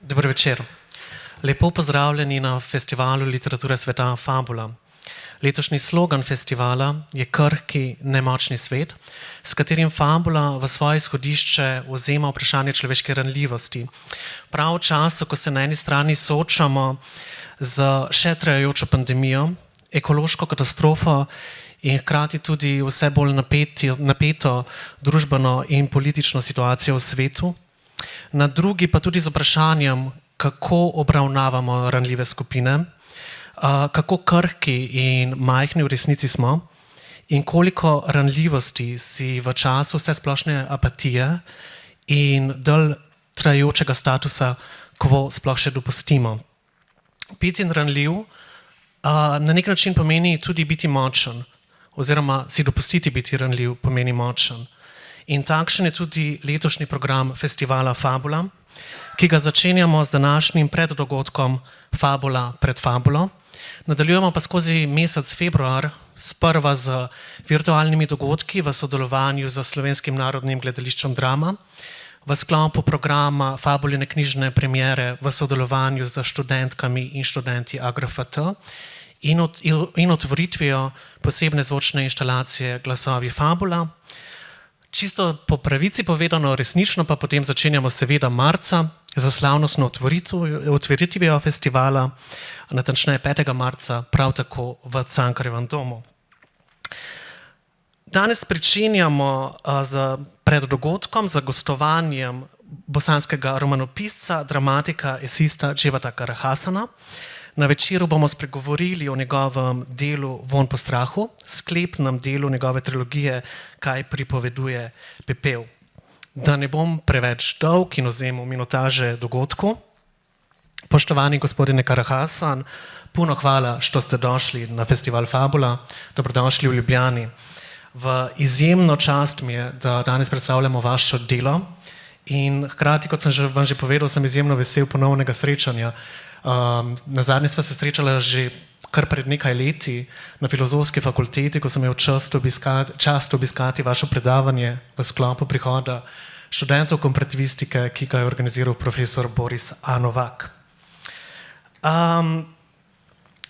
Dober večer. Lepo pozdravljeni na festivalu literature sveta Fabula. Letošnji slogan festivala je krhki, nemočni svet, s katerim Fabula v svoje izhodišče vzema vprašanje človeške ranljivosti. Prav v času, ko se na eni strani soočamo z še trajajočo pandemijo, ekološko katastrofo in hkrati tudi vse bolj napeto družbeno in politično situacijo v svetu, na drugi pa tudi z vprašanjem, kako obravnavamo ranljive skupine, kako krhki in majhni v resnici smo in koliko ranljivosti si v času vse splošne apatije in dalj trajajočega statusa quo sploh še dopustimo. Biti ranljiv na nek način pomeni tudi biti močen, oziroma si dopustiti biti ranljiv pomeni močen. In takšen je tudi letošnji program festivala Fabula, ki ga začenjamo z današnjim preddogodkom Fabula pred Fabulo. Nadaljujemo pa skozi mesec februar, sprva z virtualnimi dogodki v sodelovanju z Slovenskim narodnim gledališčem Drama, v sklopu programa Fabuline knjižne premiere v sodelovanju z študentkami in študenti AGRFT in otvoritvijo posebne zvočne inštalacije Glasovi Fabula. Čisto po pravici povedano, resnično pa potem začenjamo seveda marca za slavnostno otvoritvijo festivala, natančneje 5. marca, prav tako v Cankarjevem domu. Danes pričenjamo z preddogodkom, z gostovanjem bosanskega romanopisca, dramatika, esista Dževata Karahasana. Na večeru bomo spregovorili o njegovem delu Vonj po strahu, sklepnem delu njegove trilogije Kaj pripoveduje pepel. Da ne bom preveč dolg in vzemel minutaže dogodku. Poštovani gospodine Karahasan, puno hvala, što ste došli na festival Fabula. Dobrodošli v Ljubljani. V izjemno čast mi je, da danes predstavljamo vaše delo in hkrati, kot sem vam že povedal, sem izjemno vesel ponovnega srečanja. Nazadnje sva se srečala že kar pred nekaj leti na Filozofski fakulteti, ko sem imel čast obiskati vaše predavanje v sklopu prihoda študentov komparativistike, ki ga je organiziral profesor Boris A. Novak.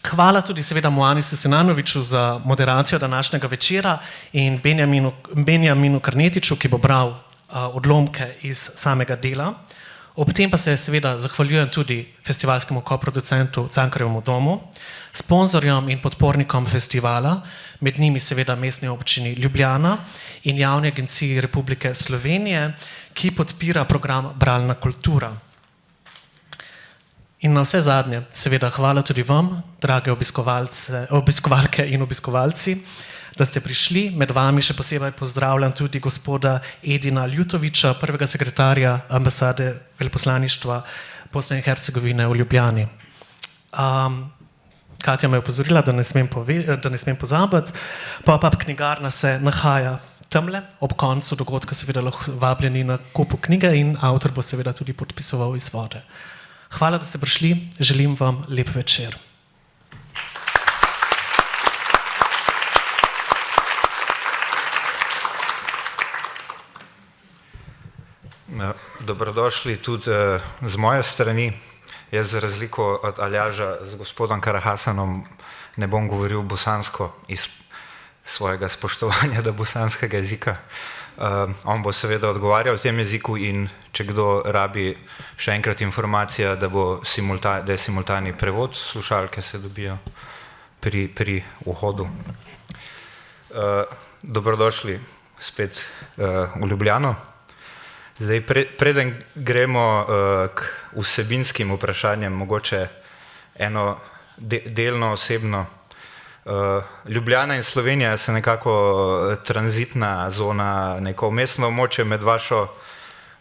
Hvala tudi seveda Moanisu Sinanoviću za moderacijo današnjega večera in Benjaminu Karnetiču, ki bo bral odlomke iz samega dela. Ob tem pa se seveda zahvaljujem tudi festivalskemu koproducentu Cankarjevemu domu, sponzorjem in podpornikom festivala, med njimi seveda Mestni občini Ljubljana in Javni agenciji Republike Slovenije, ki podpira program Bralna kultura. In na vse zadnje, seveda hvala tudi vam, drage obiskovalke in obiskovalci, da ste prišli. Med vami še posebej pozdravljam tudi gospoda Edina Ljutoviča, prvega sekretarja ambasade veleposlaništva Bosne in Hercegovine v Ljubljani. Katja me je opozorila, da ne smem pozabiti. Pop-up knjigarna se nahaja tamle, ob koncu dogodka seveda lahko vabljeni na kupu knjige in avtor bo seveda tudi podpisoval izvode. Hvala, da ste prišli, želim vam lep večer. Dobrodošli tudi z moje strani. Jaz za razliko od Aljaža z gospodom Karahasanom ne bom govoril bosansko iz svojega spoštovanja do bosanskega jezika. On bo seveda odgovarjal v tem jeziku in če kdo rabi še enkrat informacija, da je simultani prevod, slušalke se dobijo pri vhodu. Dobrodošli spet v Ljubljano. Zdaj, preden gremo k vsebinskim vprašanjem, mogoče eno delno osebno. Ljubljana in Slovenija so nekako tranzitna zona, neko vmesno območje med vašo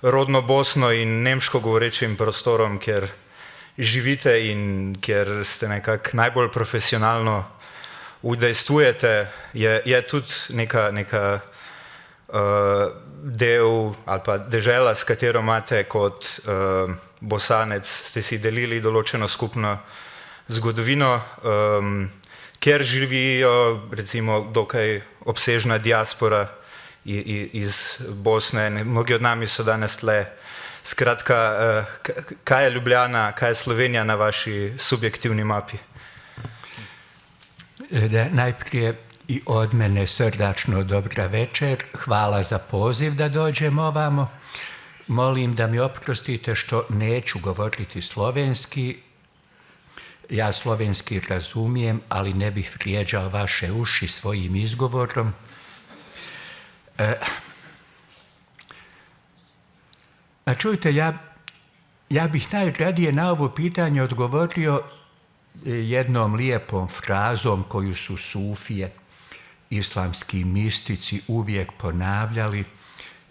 rodno Bosno in nemško govorečim prostorom, kjer živite in kjer ste nekako najbolj profesionalno udejstvujete. Je tudi neka del ali pa dežela, s katero imate kot Bosanec, ste si delili določeno skupno zgodovino, kjer živijo recimo dokaj obsežna diaspora iz Bosne. Mnogi od nami so danes tle Skratka, kaj je Ljubljana, kaj je Slovenija na vaši subjektivni mapi? Najprije i od mene srdačno dobra večer. Hvala za poziv da dođem ovamo. Molim da mi oprostite što neću govoriti slovenski. Ja slovenski razumijem, ali ne bih vrijeđao vaše uši svojim izgovorom. A čujte, ja bih najradije na ovo pitanje odgovorio jednom lijepom frazom koju su sufije, islamski mistici uvijek ponavljali,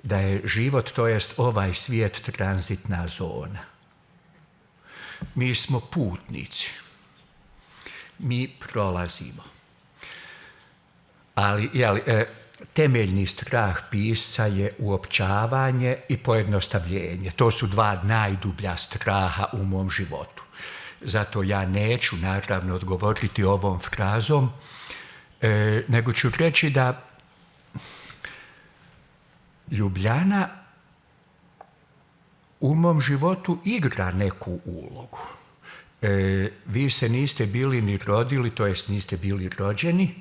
da je život, to jest ovaj svijet, tranzitna zona. Mi smo putnici. Mi prolazimo. Ali temeljni strah pisca je uopćavanje i pojednostavljenje. To su dva najdublja straha u mom životu. Zato ja neću naravno odgovoriti ovom frazom, nego ću reći da Ljubljana u mom životu igra neku ulogu. Vi se niste bili ni rodili, to jest niste bili rođeni,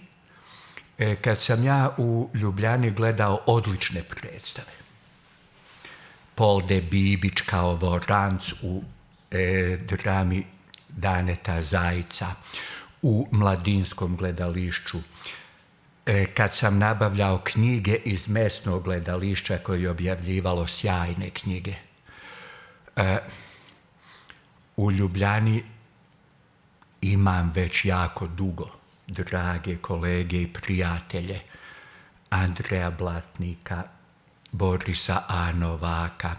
kad sam ja u Ljubljani gledao odlične predstave. Pol de Bibić kao Voranc u drami Daneta Zajca, u Mladinskom gledališću, kad sam nabavljao knjige iz mesnog gledališća koje je objavljivalo sjajne knjige. U Ljubljani imam već jako dugo drage kolege i prijatelje Andreja Blatnika, Borisa A. Novaka.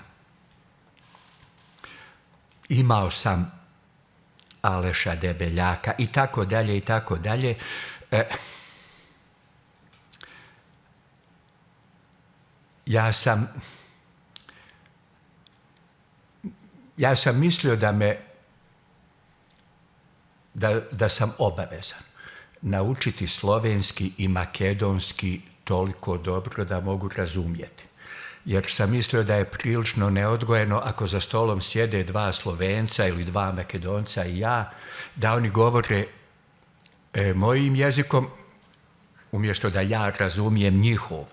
Imao sam Aleša Debeljaka i tako dalje, i tako dalje. Ja sam mislio da sam obavezan naučiti slovenski i makedonski toliko dobro da mogu razumjeti. Jer sam mislio da je prilično neodgojeno ako za stolom sjede dva Slovenca ili dva Makedonca i ja, da oni govore mojim jezikom umjesto da ja razumijem njihov.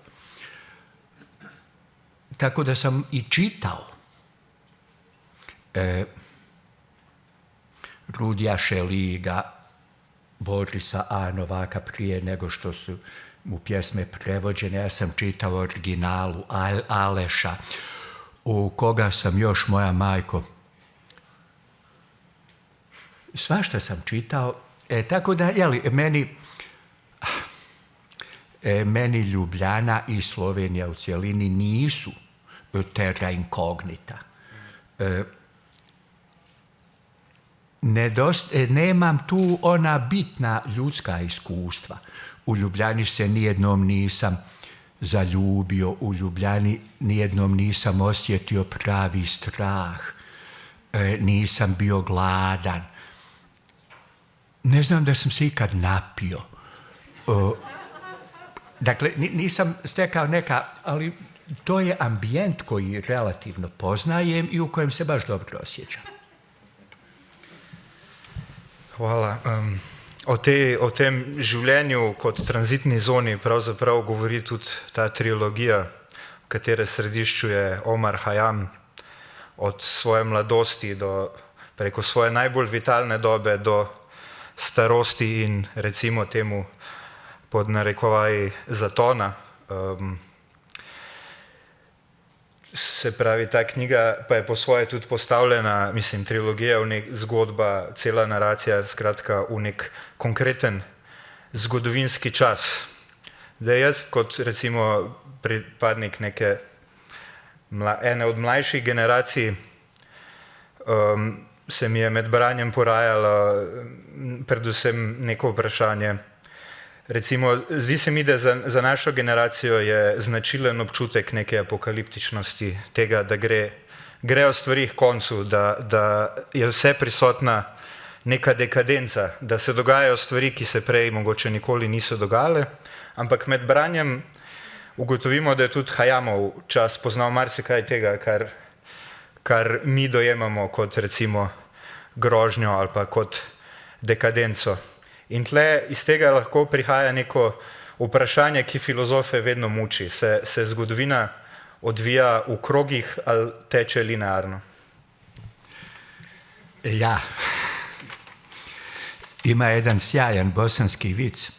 Tako da sam i čitao Rudija Šeliga, Borisa A. Novaka prije nego što su mu pjesme prevođene. Ja sam čitao originalu Aleša, u koga sam još, moja majko, svašta sam čitao. Tako da, meni Ljubljana i Slovenija u cjelini nisu terra incognita. Nemam tu ona bitna ljudska iskustva. U Ljubljani se nijednom nisam zaljubio, u Ljubljani nijednom nisam osjetio pravi strah, nisam bio gladan. Ne znam da sam se ikad napio. Dakle, nisam stekao ali to je ambijent koji relativno poznajem i u kojem se baš dobro osjećam. Hvala. O tem življenju kot tranzitni zoni pravzaprav govori tudi ta trilogija, v katere središču je Omar Khayyam, od svoje mladosti preko svoje najbolj vitalne dobe do starosti in recimo temu pod narekovaji zatona. Se pravi, ta knjiga pa je po svoje tudi postavljena, mislim, trilogija, zgodba, cela naracija, skratka, v nek konkreten zgodovinski čas. Da jaz kot recimo pripadnik ene od mlajših generacij se mi je med branjem porajalo predvsem neko vprašanje. Recimo, zdi se mi, da za našo generacijo je značilen občutek neke apokaliptičnosti, tega, da grejo stvari k koncu, da je vse prisotna neka dekadenca, da se dogajajo stvari, ki se prej mogoče nikoli niso dogajale, ampak med branjem ugotovimo, da je tudi Khayyamov čas poznal marsikaj tega, kar mi dojemamo kot recimo grožnjo ali pa kot dekadenco. In tle iz tega lahko prihaja neko vprašanje, ki filozofe vedno muči. Se zgodovina odvija v krogih ali teče linearno? Ja, ima jedan sjajan bosanski vic.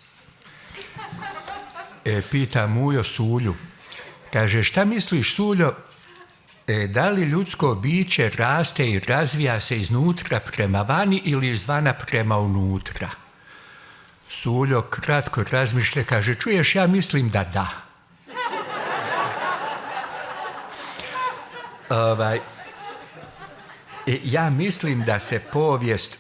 Pita Mujo Sulju, kaže, šta misliš, Suljo, da li ljudsko biće raste i razvija se iznutra prema vani ili izvana prema unutra? Suljo kratko razmišlja, kaže, čuješ, ja mislim da da. Ja mislim da se povijest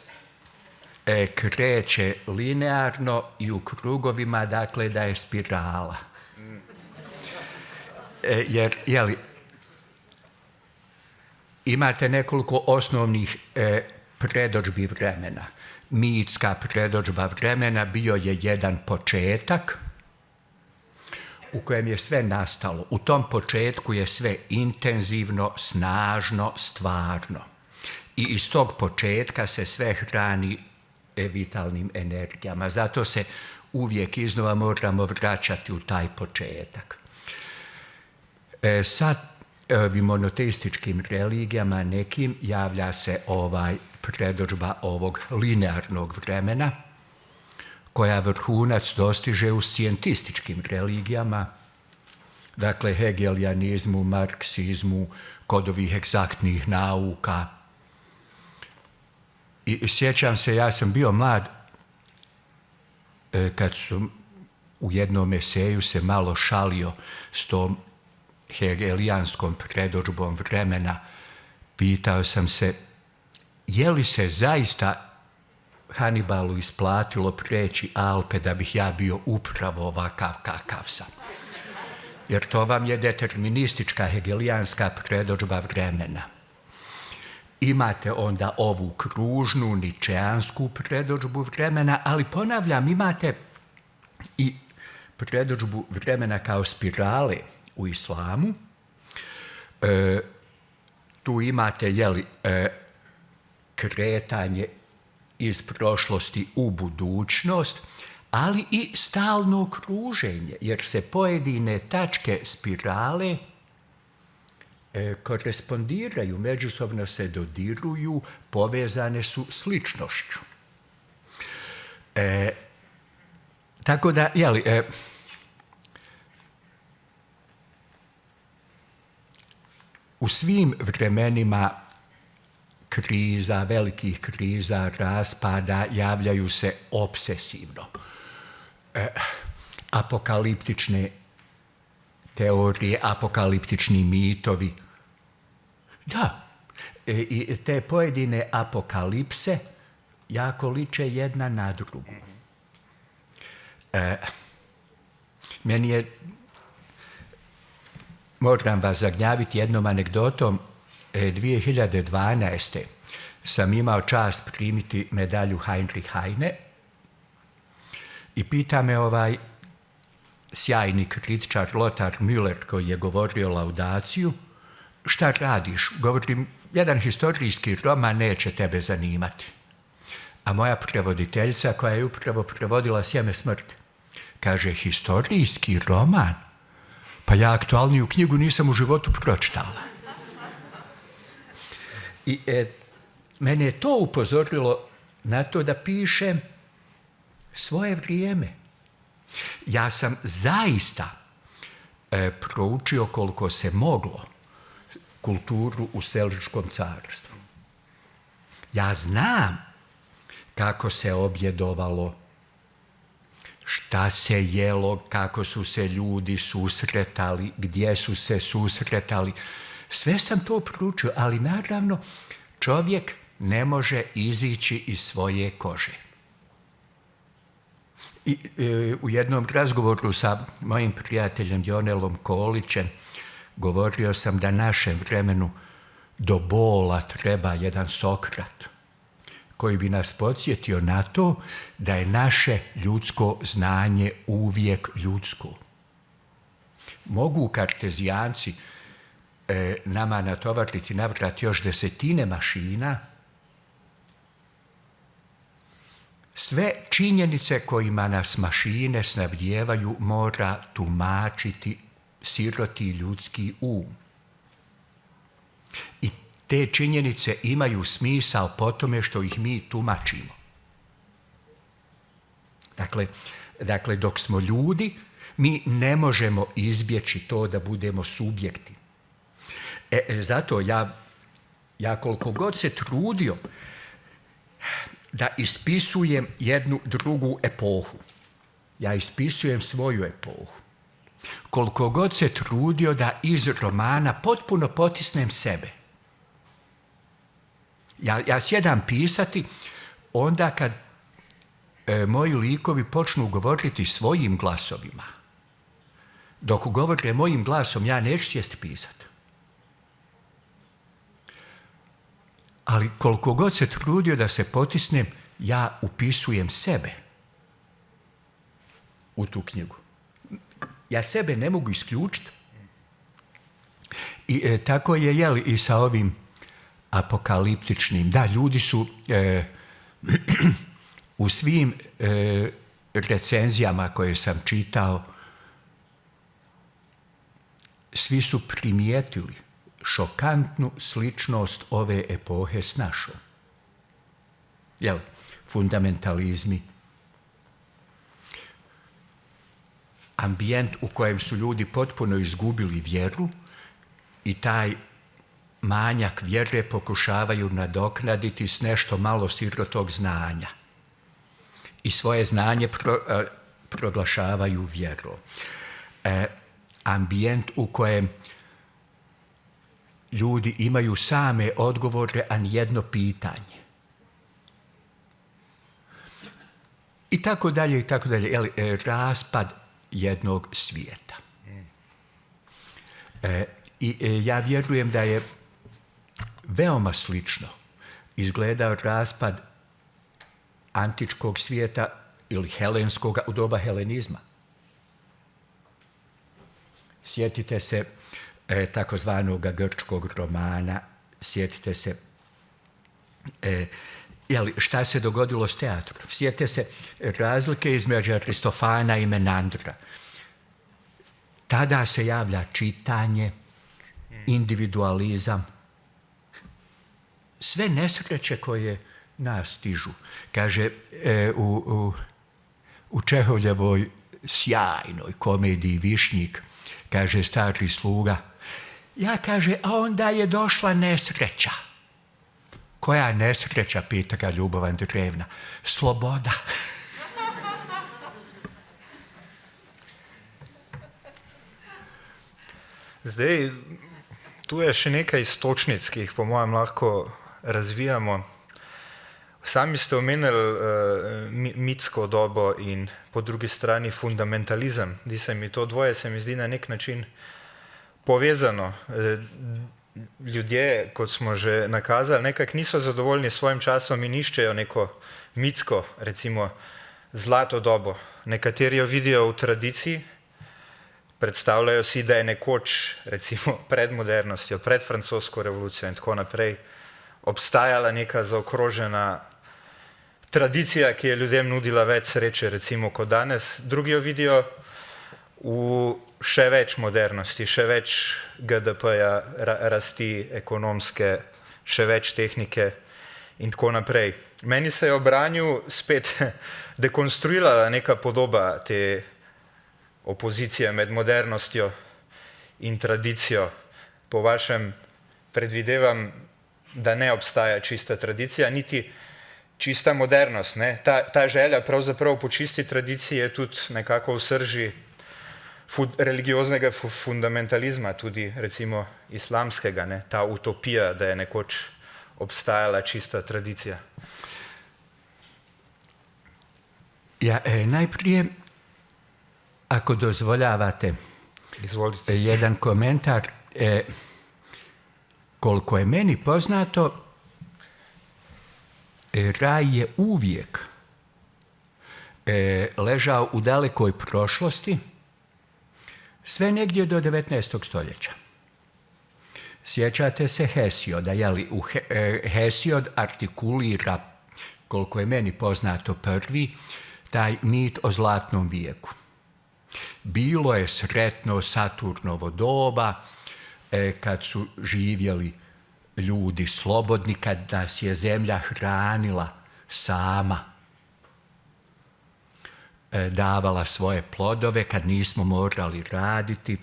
kreće linearno i u krugovima, dakle da je spirala. Jer, jeli, imate nekoliko osnovnih predodžbi vremena. Mitska predodžba vremena bio je jedan početak u kojem je sve nastalo. U tom početku je sve intenzivno, snažno, stvarno. I iz tog početka se sve hrani vitalnim energijama. Zato se uvijek iznova moramo vraćati u taj početak. Sad ovim monoteističkim religijama nekim javlja se predodžba ovog linearnog vremena, koja vrhunac dostiže u scijentističkim religijama, dakle hegelijanizmu, marksizmu, kod ovih egzaktnih nauka. I sjećam se, ja sam bio mlad kad su u jednom eseju se malo šalio s tom hegelijanskom predodžbom vremena. Pitao sam se, je li se zaista Hannibalu isplatilo preći Alpe da bih ja bio upravo ovakav kakav sam? Jer to vam je deterministička hegelijanska predodžba vremena. Imate onda ovu kružnu, ničeansku predodžbu vremena, ali ponavljam, imate i predodžbu vremena kao spirale u islamu. Tu imate, kretanje iz prošlosti u budućnost, ali i stalno kruženje, jer se pojedine tačke spirale korespondiraju, međusobno se dodiruju, povezane su sličnošću. Tako da, u svim vremenima kriza, velikih kriza, raspada, javljaju se obsesivno apokaliptične teorije, apokaliptični mitovi. Da, i te pojedine apokalipse jako liče jedna na drugu. Meni je, moram vas zagnjaviti jednom anegdotom, 2012. sam imao čast primiti medalju Heinrich Heine i pita me sjajni kritičar Lothar Müller, koji je govorio laudaciju, šta radiš? Govorim, jedan historijski roman neće tebe zanimati. A moja prevoditeljica, koja je upravo prevodila Sjeme smrti, kaže, historijski roman? Pa ja aktualniju knjigu nisam u životu pročitala. I mene je to upozorilo na to da pišem svoje vrijeme. Ja sam zaista proučio koliko se moglo kulturu u Selđučkom carstvu. Ja znam kako se objedovalo, šta se jelo, kako su se ljudi susretali, gdje su se susretali. Sve sam to proučio, ali naravno čovjek ne može izići iz svoje kože. I u jednom razgovoru sa mojim prijateljem Jonelom Kolićem govorio sam da našem vremenu do bola treba jedan Sokrat koji bi nas podsjetio na to da je naše ljudsko znanje uvijek ljudsko. Mogu kartezijanci nama natovariti navrat još 10 mašina, sve činjenice kojima nas mašine snabdijevaju mora tumačiti siroti ljudski um. I te činjenice imaju smisao po tome što ih mi tumačimo. Dakle, dok smo ljudi, mi ne možemo izbjeći to da budemo subjekti. Zato ja koliko god se trudio da ispisujem jednu drugu epohu, ja ispisujem svoju epohu, koliko god se trudio da iz romana potpuno potisnem sebe. Ja sjedam pisati onda kad moji likovi počnu govoriti svojim glasovima. Dok govore mojim glasom, ja neću sjesti pisati. Ali koliko god se trudio da se potisnem, ja upisujem sebe u tu knjigu. Ja sebe ne mogu isključiti. I tako je i sa ovim apokaliptičnim. Da, ljudi su u svim recenzijama koje sam čitao, svi su primijetili šokantnu sličnost ove epohe s našom. Fundamentalizmi, ambijent u kojem su ljudi potpuno izgubili vjeru i taj manjak vjere pokušavaju nadoknaditi s nešto malo sirotog znanja. I svoje znanje proglašavaju vjerom. Ambijent u kojem ljudi imaju same odgovore, a nijedno pitanje. I tako dalje, i tako dalje. Raspad jednog svijeta. I ja vjerujem da je veoma slično izgledao raspad antičkog svijeta ili helenskog u doba helenizma. Sjetite se takozvanog grčkog romana, sjetite se šta se dogodilo s teatrom. Sjetite se razlike između Aristofana i Menandra. Tada se javlja čitanje, individualizam, sve nesreće koje nas stižu. Kaže, u Čeholjevoj sjajnoj komediji Višnjik, kaže stari sluga, kaže, a onda je došla nesreća. Koja nesreća, pita ga Ljubov Andrejevna? Sloboda. Zdaj, tu je še nekaj istočnic, ki jih po mojem lahko razvijamo. Sami ste omenili mitsko dobo in po drugi strani fundamentalizem. To dvoje se mi zdi na nek način povezano. Ljudje, kot smo že nakazali, nekako niso zadovoljni s svojim časom in iščejo neko mitsko, recimo zlato dobo. Nekateri jo vidijo v tradiciji, predstavljajo si, da je nekoč, recimo pred modernostjo, pred francosko revolucijo in tako naprej, obstajala neka zaokrožena tradicija, ki je ljudem nudila več sreče, recimo kot danes. Drugi jo vidijo v še več modernosti, še več GDP-ja, rasti ekonomske, še več tehnike in tako naprej. Meni se je ob branju spet dekonstruirala neka podoba te opozicije med modernostjo in tradicijo. Po vašem predvidevam, da ne obstaja čista tradicija, niti čista modernost. Ta želja pravzaprav po čisti tradiciji je tudi nekako v srži religioznega fundamentalizma, tudi recimo islamskega, ta utopija, da je nekoč obstajala čista tradicija. Najprije, ako dozvoljavate, jedan komentar, koliko je meni poznato, raj je uvijek ležao u dalekoj prošlosti, sve negdje do 19. stoljeća. Sjećate se Hesioda, jeli? Hesiod artikulira, koliko je meni poznato prvi, taj mit o zlatnom vijeku. Bilo je sretno Saturnovo doba, kad su živjeli ljudi slobodni, kad nas je zemlja hranila sama, davala svoje plodove, kad nismo morali raditi.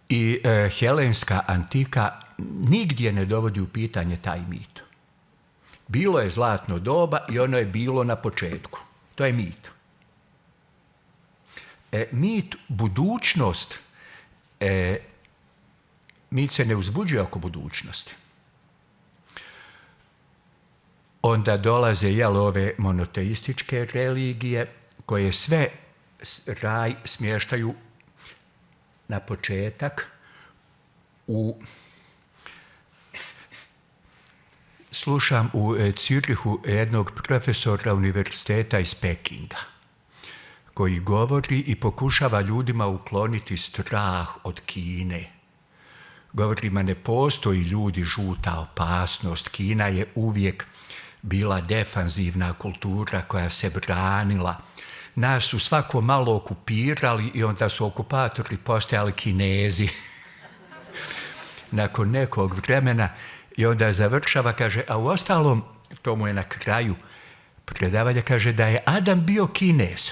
I helenska antika nigdje ne dovodi u pitanje taj mit. Bilo je zlatno doba i ono je bilo na početku. To je mit. Mit budućnost, mit se ne uzbuđuje oko budućnosti. Onda dolaze ove monoteističke religije koje sve raj smještaju na početak slušam u Zürichu jednog profesora univerziteta iz Pekinga koji govori i pokušava ljudima ukloniti strah od Kine. Govori, ne postoji ljudi žuta opasnost. Kina je uvijek bila defanzivna kultura koja se branila. Nas su svako malo okupirali i onda su okupatori postajali Kinezi. Nakon nekog vremena i onda završava, kaže, a u ostalom, to mu je na kraju predavanja, kaže da je Adam bio Kinez.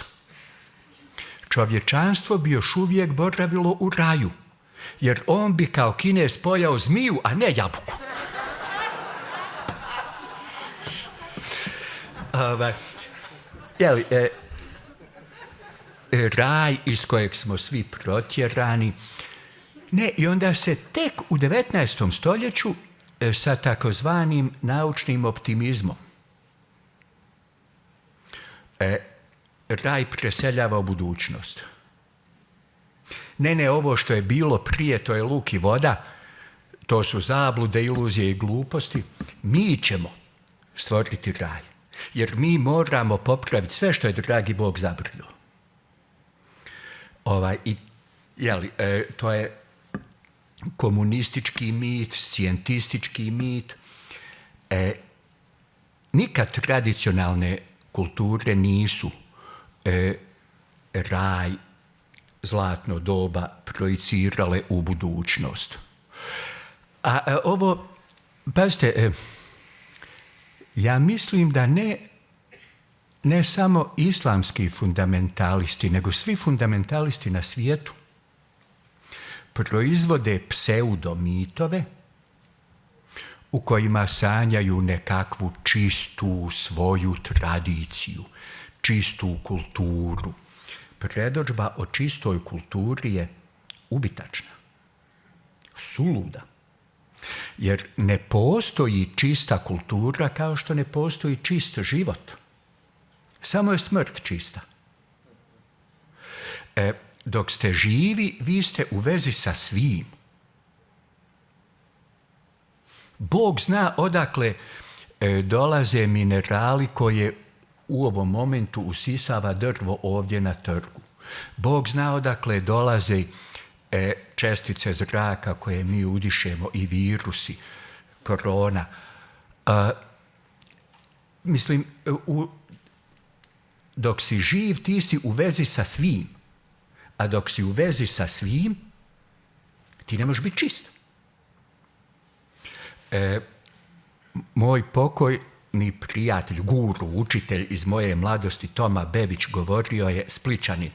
Čovječanstvo bi još uvijek boravilo u raju, jer on bi kao Kinez pojao zmiju, a ne jabuku. Raj iz kojeg smo svi protjerani. Ne, i onda se tek u 19. stoljeću sa takozvanim naučnim optimizmom raj preseljava u budućnost. Ne, ovo što je bilo prije, to je luk i voda, to su zablude, iluzije i gluposti. Mi ćemo stvoriti raj, jer mi moramo popraviti sve što je dragi Bog zabrljio. To je komunistički mit, scijentistički mit. Nikad tradicionalne kulture nisu raj, zlatno doba projicirale u budućnost. A ovo, pazite, ja mislim da ne samo islamski fundamentalisti, nego svi fundamentalisti na svijetu proizvode pseudomitove u kojima sanjaju nekakvu čistu svoju tradiciju, čistu kulturu. Predodžba o čistoj kulturi je ubitačna, suluda. Jer ne postoji čista kultura kao što ne postoji čist život. Samo je smrt čista. Dok ste živi, vi ste u vezi sa svim. Bog zna odakle dolaze minerali koje u ovom momentu usisava drvo ovdje na trgu. Bog zna odakle dolaze čestice zraka koje mi udišemo i virusi, korona. Dok si živ, ti si u vezi sa svim. A dok si u vezi sa svim, ti ne možeš biti čist. Moj pokojni prijatelj, guru, učitelj iz moje mladosti, Toma Bebić, govorio je, Spličanin,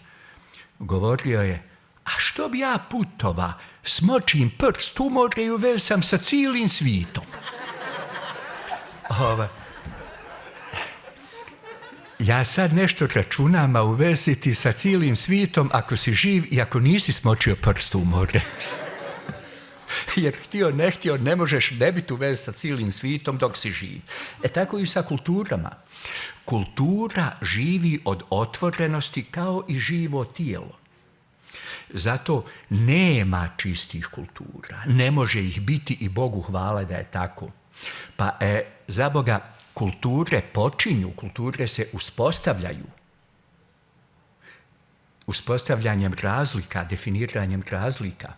govorio je, a što bi ja putova, smočim prst u more i u vezi sam sa cijelim svijetom. Ja sad nešto računam, a u vezi ti sa cijelim svijetom ako si živ i ako nisi smočio prst u more. Jer htio, ne htio, ne možeš ne biti u vezi sa cijelim svijetom dok si živ. Tako i sa kulturama. Kultura živi od otvorenosti kao i živo tijelo. Zato nema čistih kultura. Ne može ih biti i Bogu hvala da je tako. Pa za Boga, kulture počinju, kulture se uspostavljaju. Uspostavljanjem razlika, definiranjem razlika.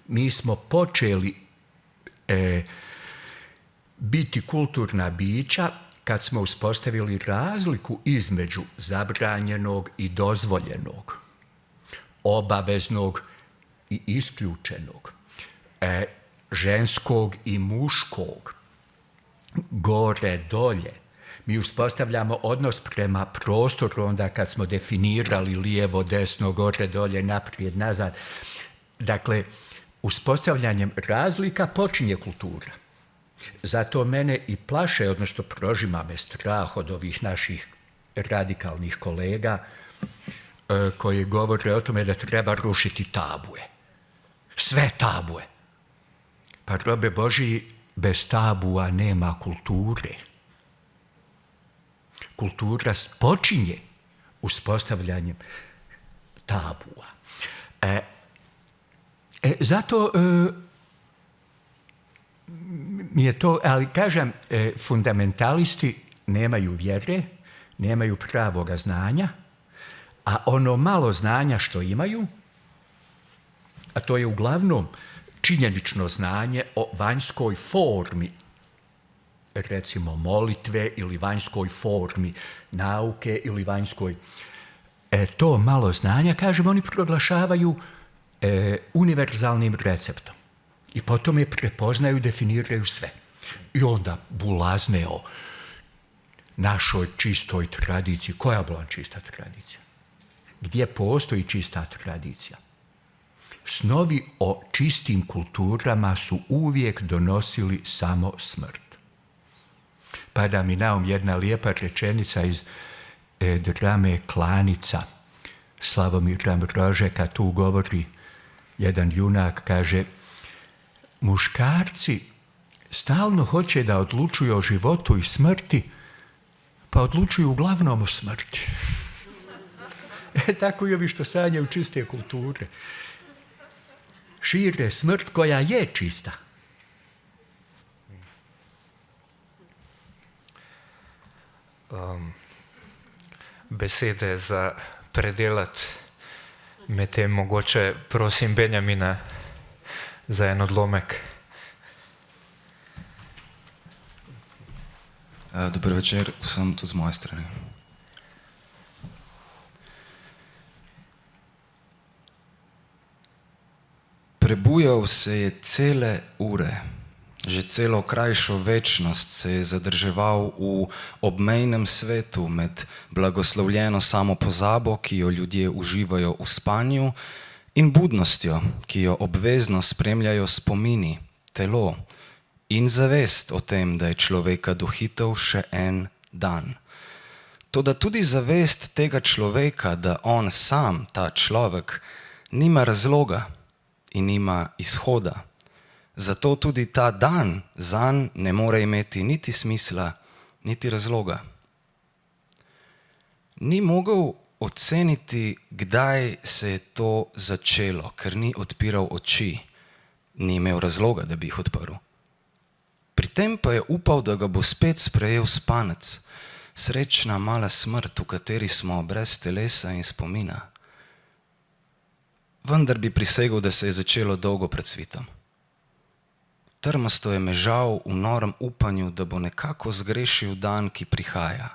mi smo počeli biti kulturna bića kad smo uspostavili razliku između zabranjenog i dozvoljenog, obaveznog i isključenog, ženskog i muškog, gore, dolje. Mi uspostavljamo odnos prema prostoru onda kad smo definirali lijevo, desno, gore, dolje, naprijed, nazad. Dakle, uspostavljanjem razlika počinje kultura. Zato mene i plaše, odnosno prožima me strah od ovih naših radikalnih kolega koji govore o tome da treba rušiti tabue. Sve tabue. Pa robe Božiji, bez tabua nema kulture. Kultura počinje uspostavljanjem tabua. Zato mi je to, ali kažem, fundamentalisti nemaju vjere, nemaju pravoga znanja, a ono malo znanja što imaju, a to je uglavnom činjenično znanje o vanjskoj formi, recimo molitve ili vanjskoj formi nauke ili vanjskoj, to malo znanja, kažem, oni proglašavaju univerzalnim receptom. I potom je prepoznaju, definiraju sve. I onda bulazne o našoj čistoj tradiciji. Koja je bila čista tradicija? Gdje postoji čista tradicija? Snovi o čistim kulturama su uvijek donosili samo smrt. Pada mi na um jedna lijepa rečenica iz drame Klanica. Slavomira Mrožeka tu govori jedan junak, kaže: muškarci stalno hoće da odlučuju o životu i smrti, pa odlučuju uglavnom o smrti. Tako i ovi što sanjaju čiste kulture. Šire smrt koja je čista. Besede za predelati, medtem mogoče prosim Benjamina za en odlomek. Dober večer vsem tudi z moje strani. Prebujal se je cele ure, že celo krajšo večnost se je zadrževal v obmejnem svetu med blagoslovljeno samopozabo, ki jo ljudje uživajo v spanju, in budnostjo, ki jo obvezno spremljajo spomini, telo in zavest o tem, da je človeka dohitel še en dan. Toda tudi zavest tega človeka, da on sam, ta človek, nima razloga in nima izhoda. Zato tudi ta dan zanj ne more imeti niti smisla, niti razloga. Ni mogel oceniti, kdaj se je to začelo, ker ni odpiral oči, ni imel razloga, da bi jih odprl. Pri tem pa je upal, da ga bo spet sprejel spanec, srečna mala smrt, v kateri smo brez telesa in spomina. Vendar bi prisegel, da se je začelo dolgo pred svitom. Trmasto je mežal v norem upanju, da bo nekako zgrešil dan, ki prihaja.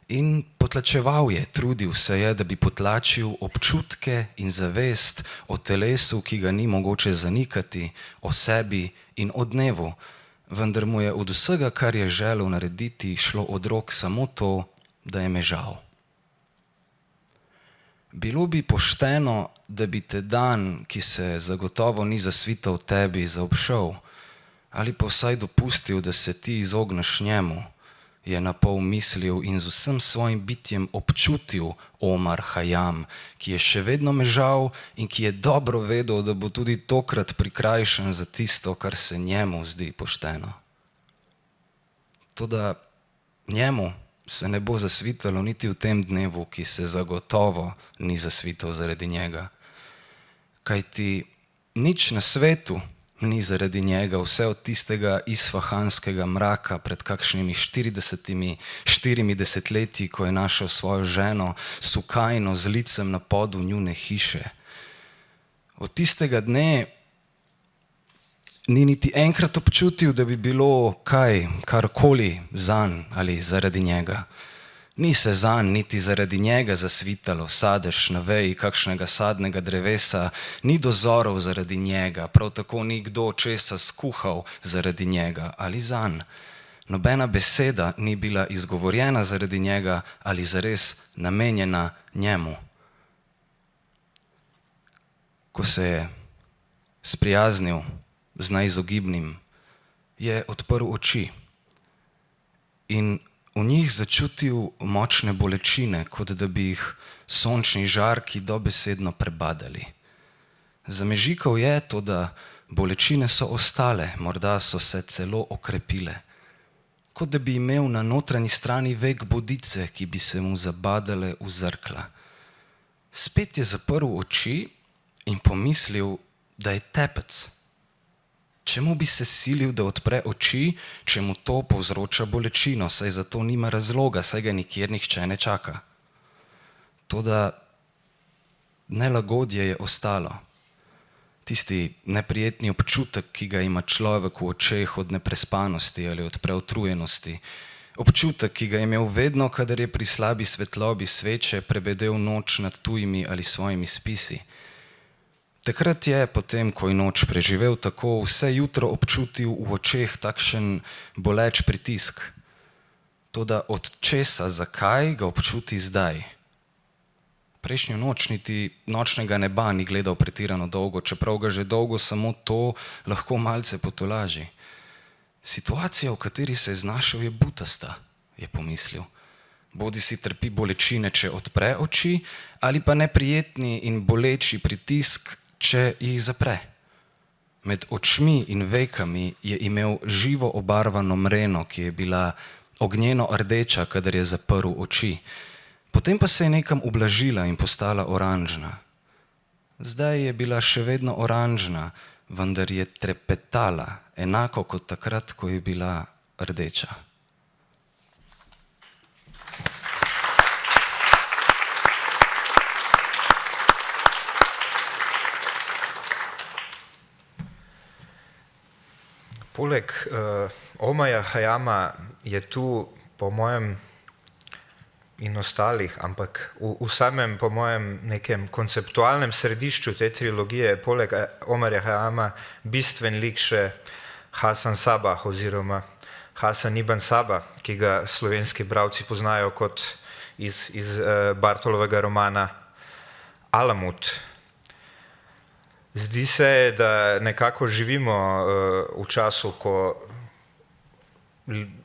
In potlačeval je, trudil se je, da bi potlačil občutke in zavest o telesu, ki ga ni mogoče zanikati, o sebi in o dnevu, vendar mu je od vsega, kar je želel narediti, šlo od rok samo to, da je mežal. Bilo bi pošteno, da bi te dan, ki se zagotovo ni zasvital tebi, zaobšel, ali pa vsaj dopustil, da se ti izogneš njemu, je napol mislil in z vsem svojim bitjem občutil Omar Khayyam, ki je še vedno mežal in ki je dobro vedel, da bo tudi tokrat prikrajšan za tisto, kar se njemu zdi pošteno. Toda njemu se ne bo zasvitalo niti v tem dnevu, ki se zagotovo ni zasvital zaradi njega. Kajti nič na svetu ni zaradi njega, vse od tistega isfahanskega mraka pred kakšnimi 40 leti, ko je našel svojo ženo Sukajno z licem na podu njune hiše. Od tistega dne ni niti enkrat občutil, da bi bilo karkoli zanj ali zaradi njega. Ni se zanj niti zaradi njega zasvitalo sadež na veji kakšnega sadnega drevesa, ni dozorov zaradi njega, prav tako ni kdo česa skuhal zaradi njega ali zanj. Nobena beseda ni bila izgovorjena zaradi njega ali zares namenjena njemu. Ko se je sprijaznil z neizogibnim, je odprl oči in v njih začutil močne bolečine, kot da bi jih sončni žarki dobesedno prebadali. Zamežikal je to, da bolečine so ostale, morda so se celo okrepile. Kot da bi imel na notranji strani vek bodice, ki bi se mu zabadale v zrkla. Spet je zaprl oči in pomislil, da je tepec. Čemu bi se silil, da odpre oči, če mu to povzroča bolečino, saj za to nima razloga, saj ga nikjer nihče ne čaka. Toda nelagodje je ostalo. Tisti neprijetni občutek, ki ga ima človek v očeh od neprespanosti ali od preutrujenosti. Občutek, ki ga je imel vedno, kadar je pri slabi svetlobi sveče prebedel noč nad tujimi ali svojimi spisi. Takrat je, potem ko je noč preživel tako, vse jutro občutil v očeh takšen boleč pritisk. Toda od česa, zakaj ga občuti zdaj? Prejšnjo noč niti nočnega neba ni gledal pretirano dolgo, čeprav ga že dolgo samo to lahko malce potolaži. Situacija, v kateri se je znašel, je butasta, je pomislil. Bodi si trpi bolečine, če odpre oči, ali pa neprijetni in boleči pritisk, če jih zapre. Med očmi in vekami je imel živo obarvano mreno, ki je bila ognjeno rdeča, kadar je zaprl oči. Potem pa se je nekam ublažila in postala oranžna. Zdaj je bila še vedno oranžna, vendar je trepetala, enako kot takrat, ko je bila rdeča. Poleg Omaja Hayama je tu, po mojem, in ostalih, ampak v samem, po mojem, nekem konceptualnem središču te trilogije, poleg Omarja Hayama, bistven lik še Hasan Sabah oziroma Hasan ibn Sabah, ki ga slovenski bralci poznajo kot iz Bartolovega romana Alamut. Zdi se, da nekako živimo v času, ko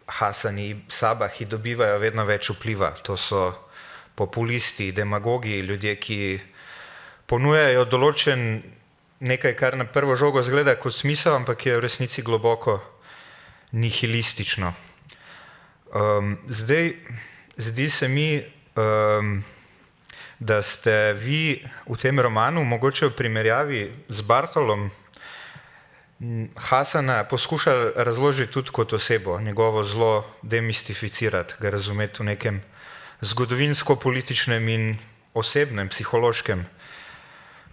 Hasani Sabahi dobivajo vedno več vpliva. To so populisti, demagogi, ljudje, ki ponujajo določen nekaj, kar na prvo žogo zgleda kot smisel, ampak je v resnici globoko nihilistično. Zdi se mi, da ste vi v tem romanu, mogoče v primerjavi z Bartolom, Hasana poskušali razložiti tudi kot osebo, njegovo zlo demistificirati, ga razumeti v nekem zgodovinsko-političnem in osebnem, psihološkem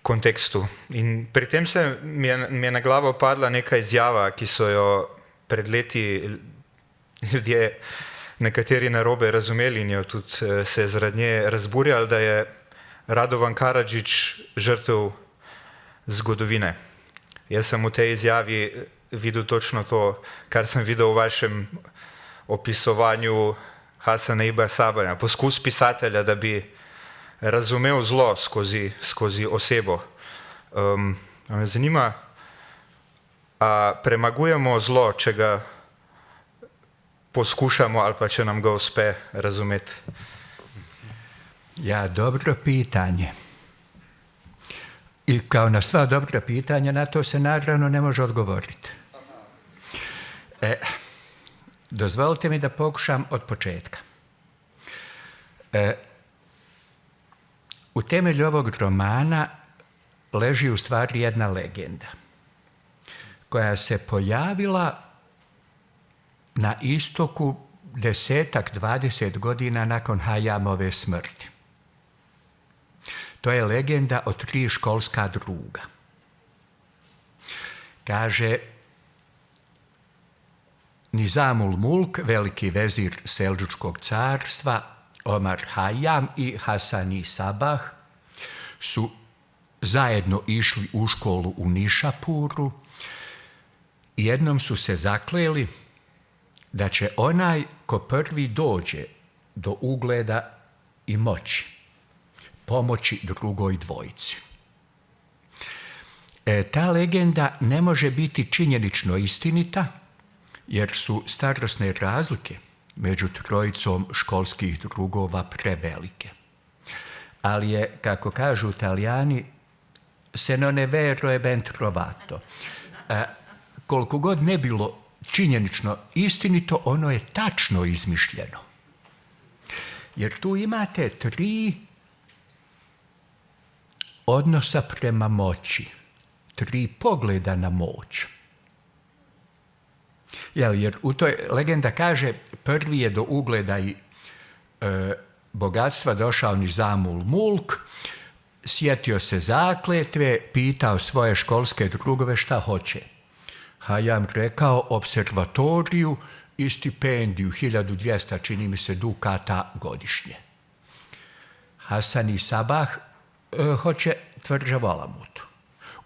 kontekstu. In pri tem mi je na glavo padla neka izjava, ki so jo pred leti ljudje nekateri narobe razumeli in jo tudi se zaradi nje razburjali, da je Radovan Karadžić žrtev zgodovine. Jaz sem v tej izjavi videl točno to, kar sem videl v vašem opisovanju Hasana ibn Sabaha, poskus pisatelja, da bi razumel zlo skozi osebo. Me zanima, a premagujemo zlo, če ga poskušamo ali pa če nam ga uspe razumeti? Ja, dobro pitanje. I kao na sva dobra pitanja, na to se naravno ne može odgovoriti. Dozvolite mi da pokušam od početka. U temelju ovog romana leži u stvari jedna legenda koja se pojavila na istoku 10-20 godina nakon Hayamove smrti. To je legenda o 3 školska druga. Kaže, Nizamul Mulk, veliki vezir Selđučkog carstva, Omar Hayyam i Hasani Sabah su zajedno išli u školu u Nišapuru i jednom su se zakleli da će onaj ko prvi dođe do ugleda i moći pomoći drugoj dvojici. Ta legenda ne može biti činjenično istinita, jer su starosne razlike među trojicom školskih drugova prevelike. Ali je, kako kažu Italijani, se non è vero e ben trovato. Koliko god ne bilo činjenično istinito, ono je tačno izmišljeno. Jer tu imate 3 odnosa prema moći, 3 pogleda na moć. Jer u toj legenda kaže, prvi je do ugleda i bogatstva došao Nizamul Mulk, sjetio se zakletve, pitao svoje školske drugove šta hoće. Hayyam rekao observatoriju i stipendiju, 1200, čini mi se, dukata godišnje. Hasani Sabah hoće tvrđavu Alamutu,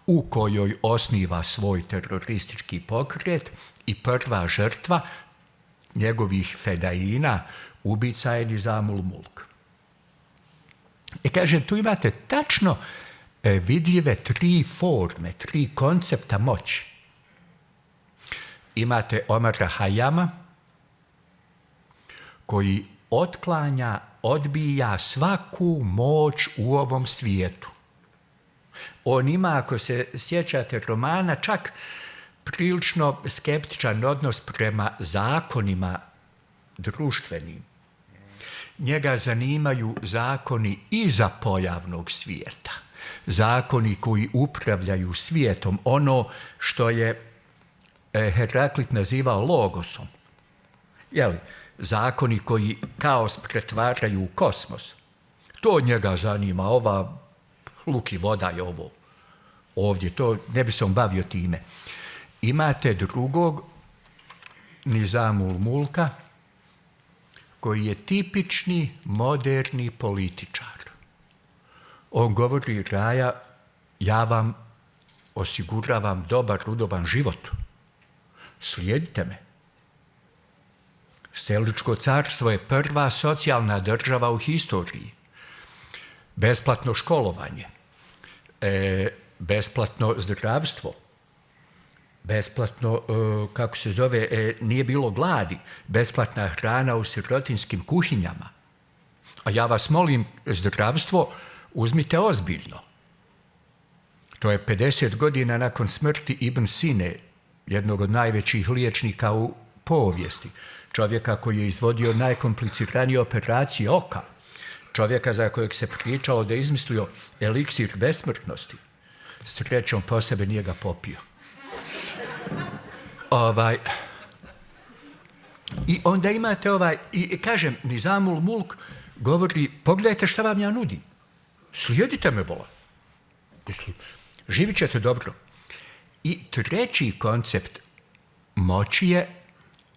u kojoj osniva svoj teroristički pokret i prva žrtva njegovih fedaina, ubica je Nizamul Mulk. Kažem, tu imate tačno vidljive 3 forme, 3 koncepta moći. Imate Omara Hayyama, koji otklanja, odbija svaku moć u ovom svijetu. On ima, ako se sjećate romana, čak prilično skeptičan odnos prema zakonima društvenim. Njega zanimaju zakoni iza pojavnog svijeta. Zakoni koji upravljaju svijetom. Ono što je Heraklit nazivao logosom. Zakoni koji kaos pretvaraju u kosmos. To njega zanima, ova luk i voda je ovo ovdje, to ne bi se on bavio time. Imate drugog Nizamul Mulka, koji je tipični moderni političar. On govori, Raja, ja vam osiguravam dobar, udoban život. Slijedite me. Selđučko carstvo je prva socijalna država u historiji. Besplatno školovanje, besplatno zdravstvo, besplatno, nije bilo gladi, besplatna hrana u sirotinskim kuhinjama. A ja vas molim, zdravstvo uzmite ozbiljno. To je 50 godina nakon smrti Ibn Sine, jednog od najvećih liječnika u povijesti. Čovjeka koji je izvodio najkompliciranije operacije oka. Čovjeka za kojeg se pričalo da je izmislio eliksir besmrtnosti. Srećom po sebe nije ga popio. I onda imate i kažem, Nizamul Mulk govori, pogledajte šta vam ja nudim. Slijedite me, bola. Živit ćete dobro. I treći koncept moći je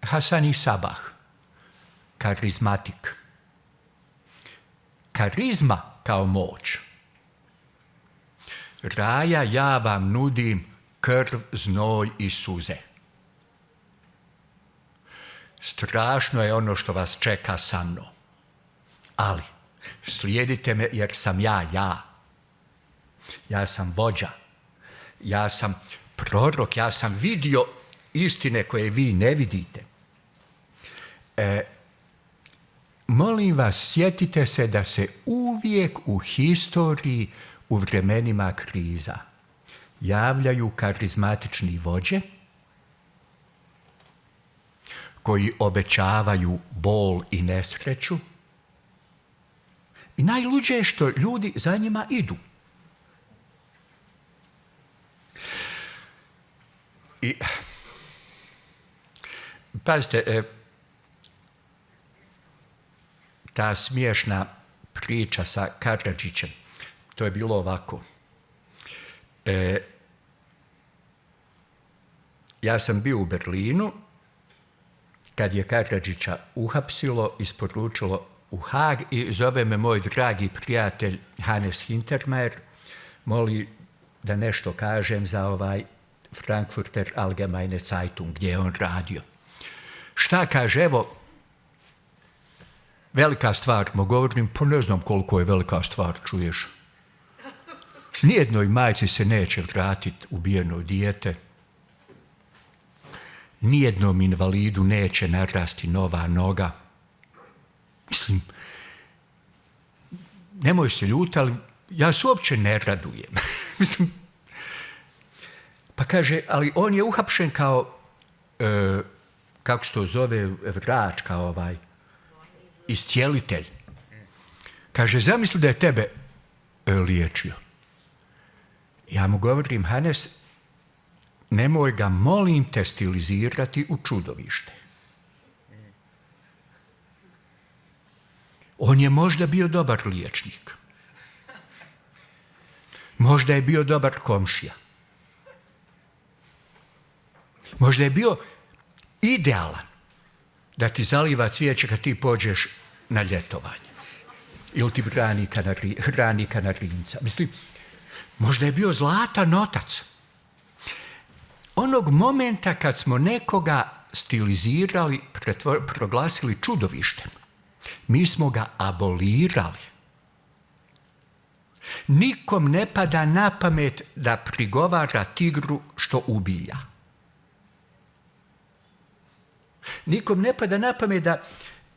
Hasani Sabah, karizmatik. Karizma kao moć. Raja, ja vam nudim krv, znoj i suze. Strašno je ono što vas čeka sa mnom. Ali, slijedite me jer sam ja. Ja sam vođa. Ja sam prorok, ja sam vidio istine koje vi ne vidite. Molim vas, sjetite se da se uvijek u historiji, u vremenima kriza, javljaju karizmatični vođe koji obećavaju bol i nesreću. I najluđe je što ljudi za njima idu. I pazite, ta smiješna priča sa Karadžićem, to je bilo ovako. Ja sam bio u Berlinu kad je Karadžića uhapsilo, isporučilo u Haag i zove me moj dragi prijatelj Hannes Hintermeyer, moli da nešto kažem za ovaj Frankfurter Allgemeine Zeitung, gdje je on radio. Šta kaže, evo, velika stvar, mu govorim, pa ne znam koliko je velika stvar, čuješ. Nijednoj majci se neće vratiti ubijeno dijete, nijednom invalidu neće narasti nova noga. Mislim, nemoj se ljuti, ali ja se uopće ne radujem. Mislim, pa kaže, ali on je uhapšen kao, kako se to zove, vrač, kao ovaj, iscijelitelj. Kaže, zamisli da je tebe liječio. Ja mu govorim, Hannes, nemoj ga, molim te, stilizirati u čudovište. On je možda bio dobar liječnik. Možda je bio dobar komšija. Možda je bio idealan da ti zaliva cvijeće kad ti pođeš na ljetovanje. Ili ti hrani kanarinca. Mislim, možda je bio zlatan otac. Onog momenta kad smo nekoga stilizirali, proglasili čudovištem, mi smo ga abolirali. Nikom ne pada na pamet da prigovara tigru što ubija. Nikom ne pada na pamet da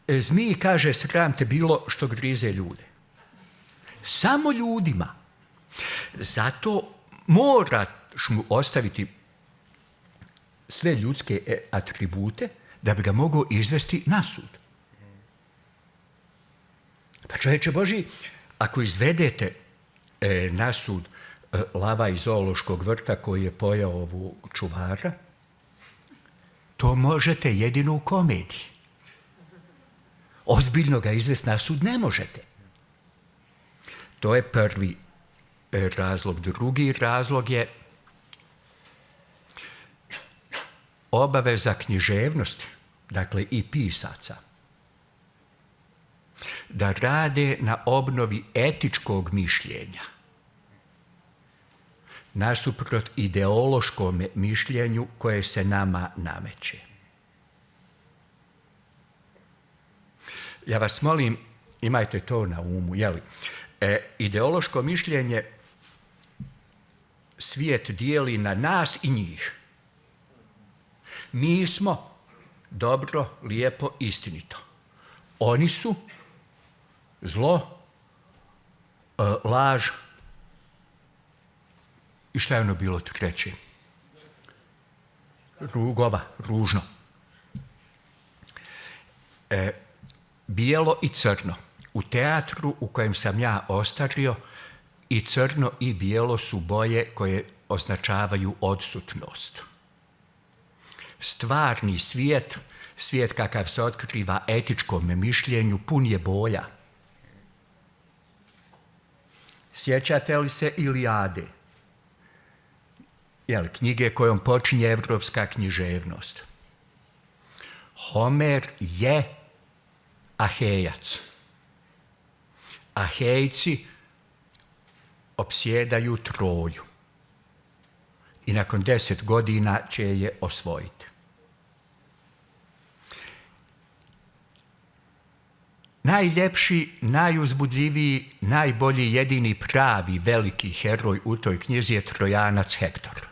zmiji kaže sram te bilo što grize ljude. Samo ljudima. Zato moraš mu ostaviti sve ljudske atribute da bi ga mogao izvesti na sud. Pa čovječe Božji, ako izvedete na sud lava iz zoološkog vrta koji je pojao ovu čuvara, to možete jedino u komediji. Ozbiljno ga izvesti na sud ne možete. To je prvi razlog. Drugi razlog je obaveza književnosti, dakle i pisaca, da rade na obnovi etičkog mišljenja nasuprot ideološkom mišljenju koje se nama nameće. Ja vas molim, imajte to na umu, jeli? Ideološko mišljenje svijet dijeli na nas i njih. Mi smo dobro, lijepo, istinito. Oni su zlo, laž i šta je ono bilo treće? Rugova, ružno. Bijelo i crno. U teatru u kojem sam ja ostario i crno i bijelo su boje koje označavaju odsutnost. Stvarni svijet, svijet kakav se otkriva etičkom mišljenju, pun je boja. Sjećate li se Ilijade? Knjige kojom počinje evropska književnost. Homer je Ahejac. Ahejci opsjedaju Troju i nakon 10 godina će je osvojiti. Najljepši, najuzbudljiviji, najbolji, jedini pravi veliki heroj u toj knjizi je Trojanac Hektor.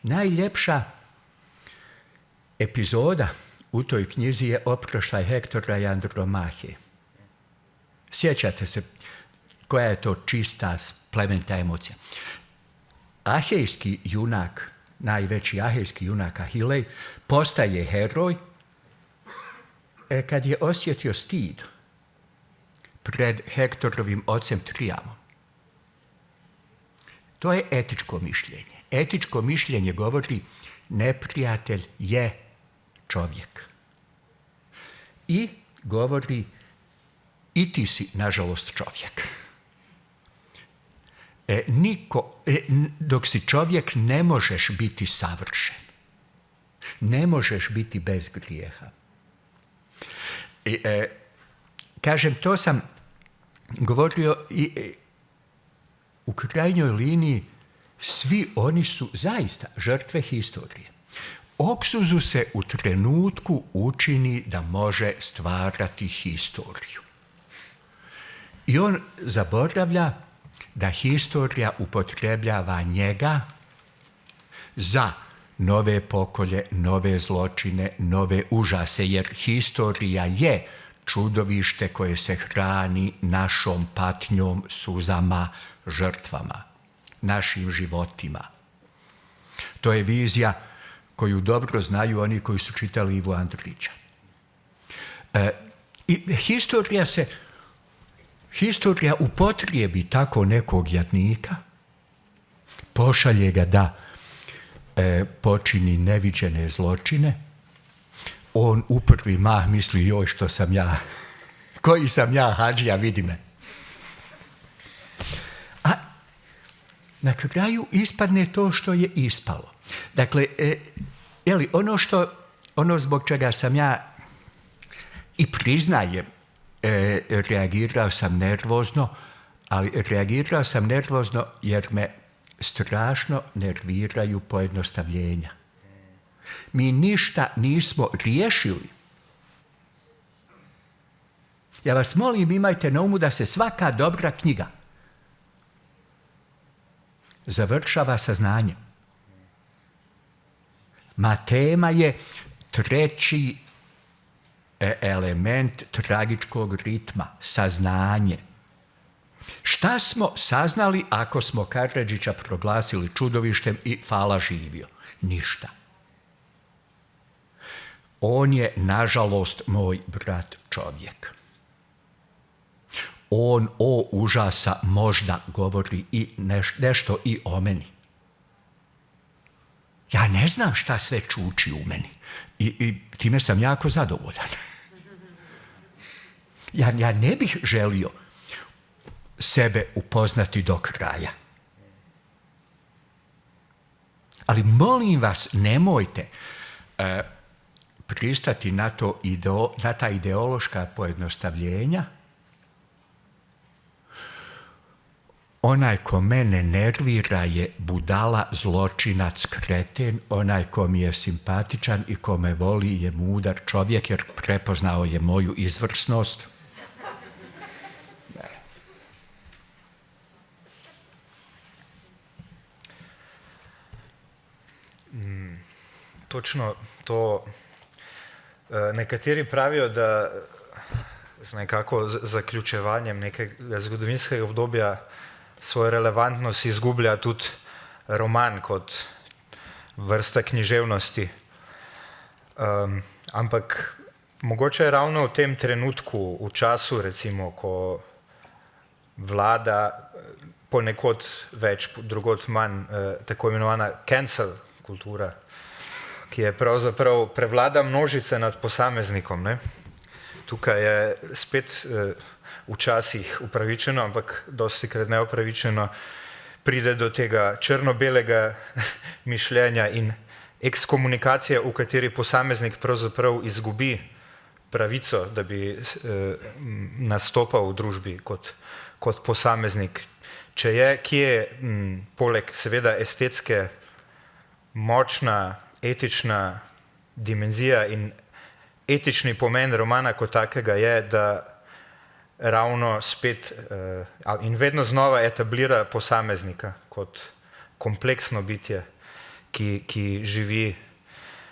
Najljepša epizoda u toj knjizi je oproštaj Hektora i Andromahe. Sjećate se koja je to čista, plemenita emocija. Ahejski junak, najveći ahejski junak Ahilej, postaje heroj kad je osjetio stid pred Hektorovim ocem Trijamom. To je etičko mišljenje. Etičko mišljenje govori neprijatelj je čovjek. I govori i ti si, nažalost, čovjek. Dok si čovjek ne možeš biti savršen. Ne možeš biti bez grijeha. Kažem, to sam govorio i u krajnjoj liniji svi oni su zaista žrtve historije. Oksuzu se u trenutku učini da može stvarati historiju. I on zaboravlja da historija upotrebljava njega za nove pokolje, nove zločine, nove užase, jer historija je čudovište koje se hrani našom patnjom, suzama, žrtvama, našim životima. To je vizija koju dobro znaju oni koji su čitali Ivu Andrića. I historija upotrijebi tako nekog jadnika, pošalje ga da počini neviđene zločine, on u prvi mah misli, joj što sam ja, koji sam ja hadžija, vidi me. A na kraju ispadne to što je ispalo. Dakle, ono zbog čega sam ja i priznajem, reagirao sam nervozno, ali reagirao sam nervozno jer me strašno nerviraju pojednostavljenja. Mi ništa nismo riješili. Ja vas molim, imajte na umu da se svaka dobra knjiga završava sa znanjem. Ma tema je treći element tragičkog ritma, saznanje. Šta smo saznali ako smo Karadžića proglasili čudovištem i Fala živio? Ništa. On je, nažalost, moj brat čovjek. On o užasa možda govori i nešto i o meni. Ja ne znam šta sve čuči u meni. I time sam jako zadovoljan. Ja ne bih želio sebe upoznati do kraja. Ali molim vas, nemojte pristati na ta ideološka pojednostavljenja. Onaj ko mene nervira je budala, zločinac, kreten, onaj ko mi je simpatičan i ko me voli je mudar čovjek jer prepoznao je moju izvrsnost. Točno to. Nekateri pravijo, da z nekako zaključevanjem nekega zgodovinskega obdobja svojo relevantnost izgublja tudi roman kot vrsta književnosti. Ampak mogoče je ravno v tem trenutku, v času recimo, ko vlada ponekod več, drugod manj tako imenovana cancel kultura, ki je pravzaprav prevlada množice nad posameznikom. Ne? Tukaj je spet včasih upravičeno, ampak dostikrat neupravičeno, pride do tega črno-belega mišljenja in ekskomunikacije, v kateri posameznik pravzaprav izgubi pravico, da bi nastopal v družbi kot posameznik. Če je kje, poleg seveda estetske, močna, etična dimenzija in etični pomen romana kot takega je, da ravno spet in vedno znova etablira posameznika kot kompleksno bitje, ki živi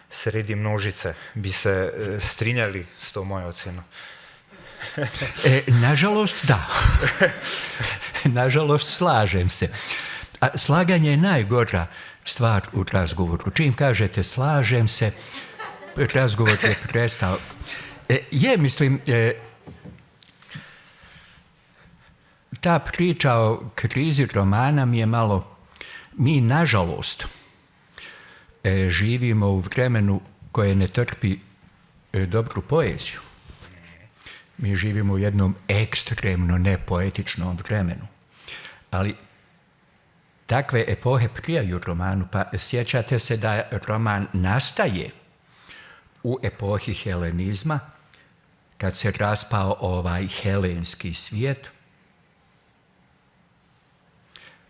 sredi množice. Bi se strinjali s to mojo oceno? Nažalost, da. Nažalost, slažem se. A slaganje je najgora stvar u razgovoru. Čim kažete slažem se, razgovor je prestao. Ta priča o krizi romana mi je malo... Mi, nažalost, živimo u vremenu koje ne trpi dobru poeziju. Mi živimo u jednom ekstremno nepoetičnom vremenu. Ali takve epohe prijaju romanu, pa sjećate se da roman nastaje u epohi helenizma, kad se raspao ovaj helenski svijet.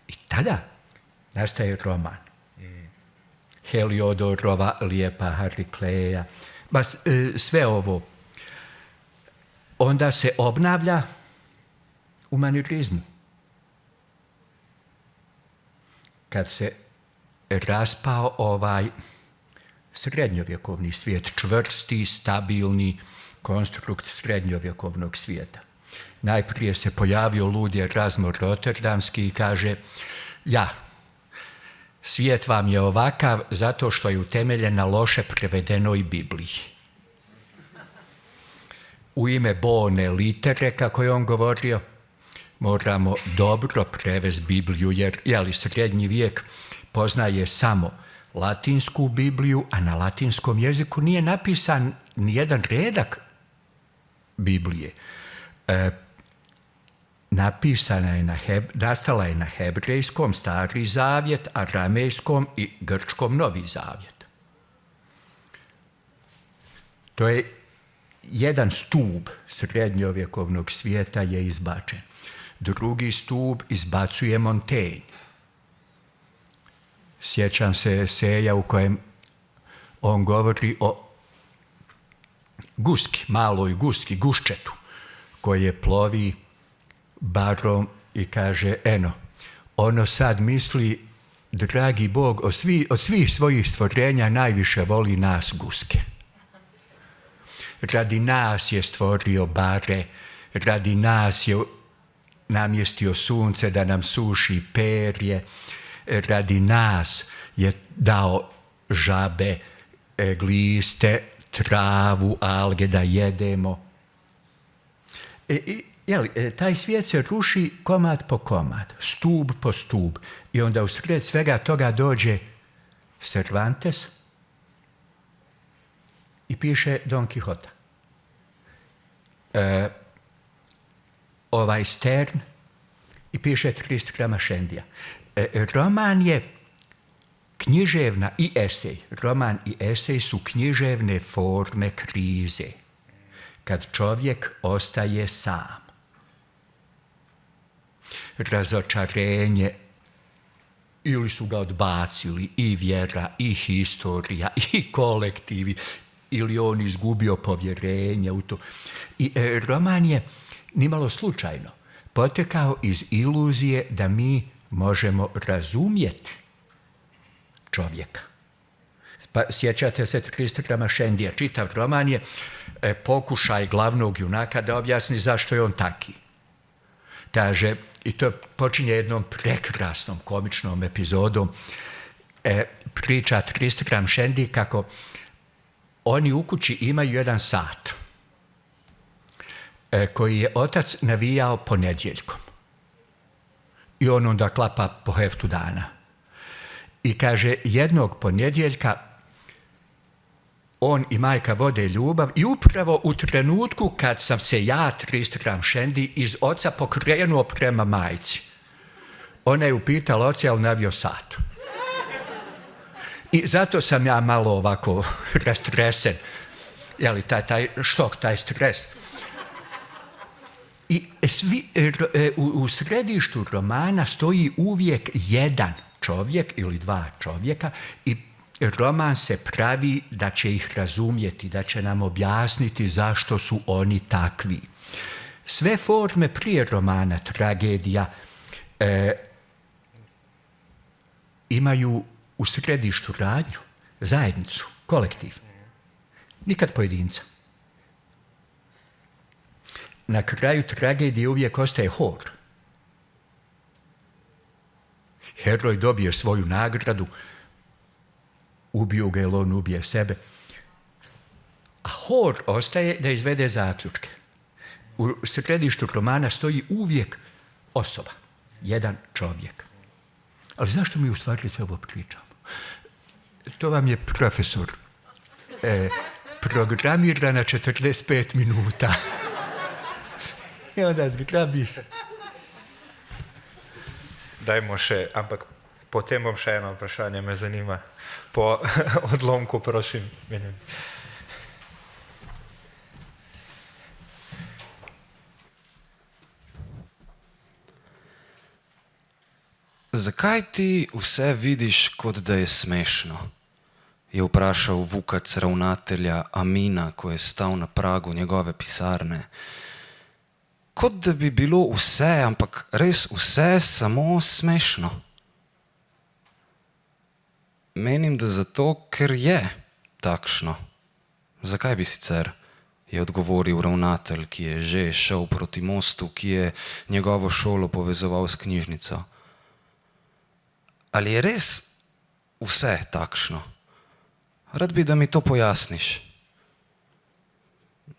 I tada nastaje roman. Heliodorova Lijepa Harikleja, sve ovo. Onda se obnavlja u manirizmu. Kad se raspao ovaj srednjovjekovni svijet, čvrsti, stabilni konstrukt srednjovjekovnog svijeta. Najprije se pojavio lud Erazmo Rotterdamski i kaže, svijet vam je ovakav zato što je utemeljen na loše prevedenoj Bibliji. U ime bone litere, kako je on govorio, moramo dobro prevesti Bibliju, jer srednji vijek poznaje samo latinsku Bibliju, a na latinskom jeziku nije napisan nijedan redak Biblije. Nastala je na hebrejskom, Stari zavjet, aramejskom i grčkom, Novi zavjet. To je jedan stub srednjovjekovnog svijeta je izbačen. Drugi stub izbacuje Montaigne. Sjećam se eseja u kojem on govori o guski, maloj guski, guščetu, koje plovi barom i kaže, ono sad misli, dragi Bog, od svih svojih stvorenja najviše voli nas guske. Radi nas je stvorio bare, radi nas je namjestio sunce da nam suši perje, radi nas je dao žabe, gliste, travu, alge da jedemo. Taj svijet se ruši komad po komad, stub po stub. I onda usred svega toga dođe Cervantes i piše Don Quixota. Ovaj Stern i piše Tristram Shandyja. Roman je književna i esej. Roman i esej su književne forme krize. Kad čovjek ostaje sam. Razočarenje, ili su ga odbacili i vjera, i historija, i kolektivi, ili on izgubio povjerenje u to. I roman je nimalo slučajno potekao iz iluzije da mi možemo razumjeti čovjeka. Pa sjećate se Tristrama Shandyja, čitav roman je pokušaj glavnog junaka da objasni zašto je on taki. Kaže, i to počinje jednom prekrasnom komičnom epizodom, priča Tristram Shandy kako oni u kući imaju jedan sat koji je otac navijao ponedjeljkom. I on onda klapa po heftu dana. I kaže, jednog ponedjeljka on i majka vode ljubav i upravo u trenutku kad sam se ja, Tristram Shandy, iz oca pokrenuo prema majci. Ona je upitala oca, je li navio sat? I zato sam ja malo ovako rastresen. Jeli, taj šok, taj stres. I u središtu romana stoji uvijek jedan čovjek ili dva čovjeka i roman se pravi da će ih razumjeti, da će nam objasniti zašto su oni takvi. Sve forme prije romana, tragedija, imaju u središtu radnju, zajednicu, kolektiv. Nikad pojedinca. Na kraju tragedije uvijek ostaje hor. Heroj dobije svoju nagradu, ubiju ga ili on ubije sebe. A hor ostaje da izvede zaključke. U središtu romana stoji uvijek osoba, jedan čovjek. Ali zašto mi u stvari sve ovo pričamo? To vam je profesor. Programira na 45 minuta. I onda zgrabi. Dajmo še, ampak potem bom še eno vprašanje, me zanima. Po odlomku, prosim. zakaj ti vse vidiš, kot da je smešno? Je vprašal Vukac ravnatelja Amina, ko je stal na pragu njegove pisarne. Kot da bi bilo vse, ampak res vse samo smešno. Menim, da zato, ker je takšno. Zakaj bi sicer? Je odgovoril ravnatelj, ki je že šel proti mostu, ki je njegovo šolo povezoval s knjižnico. Ali je res vse takšno? Rad bi, da mi to pojasniš.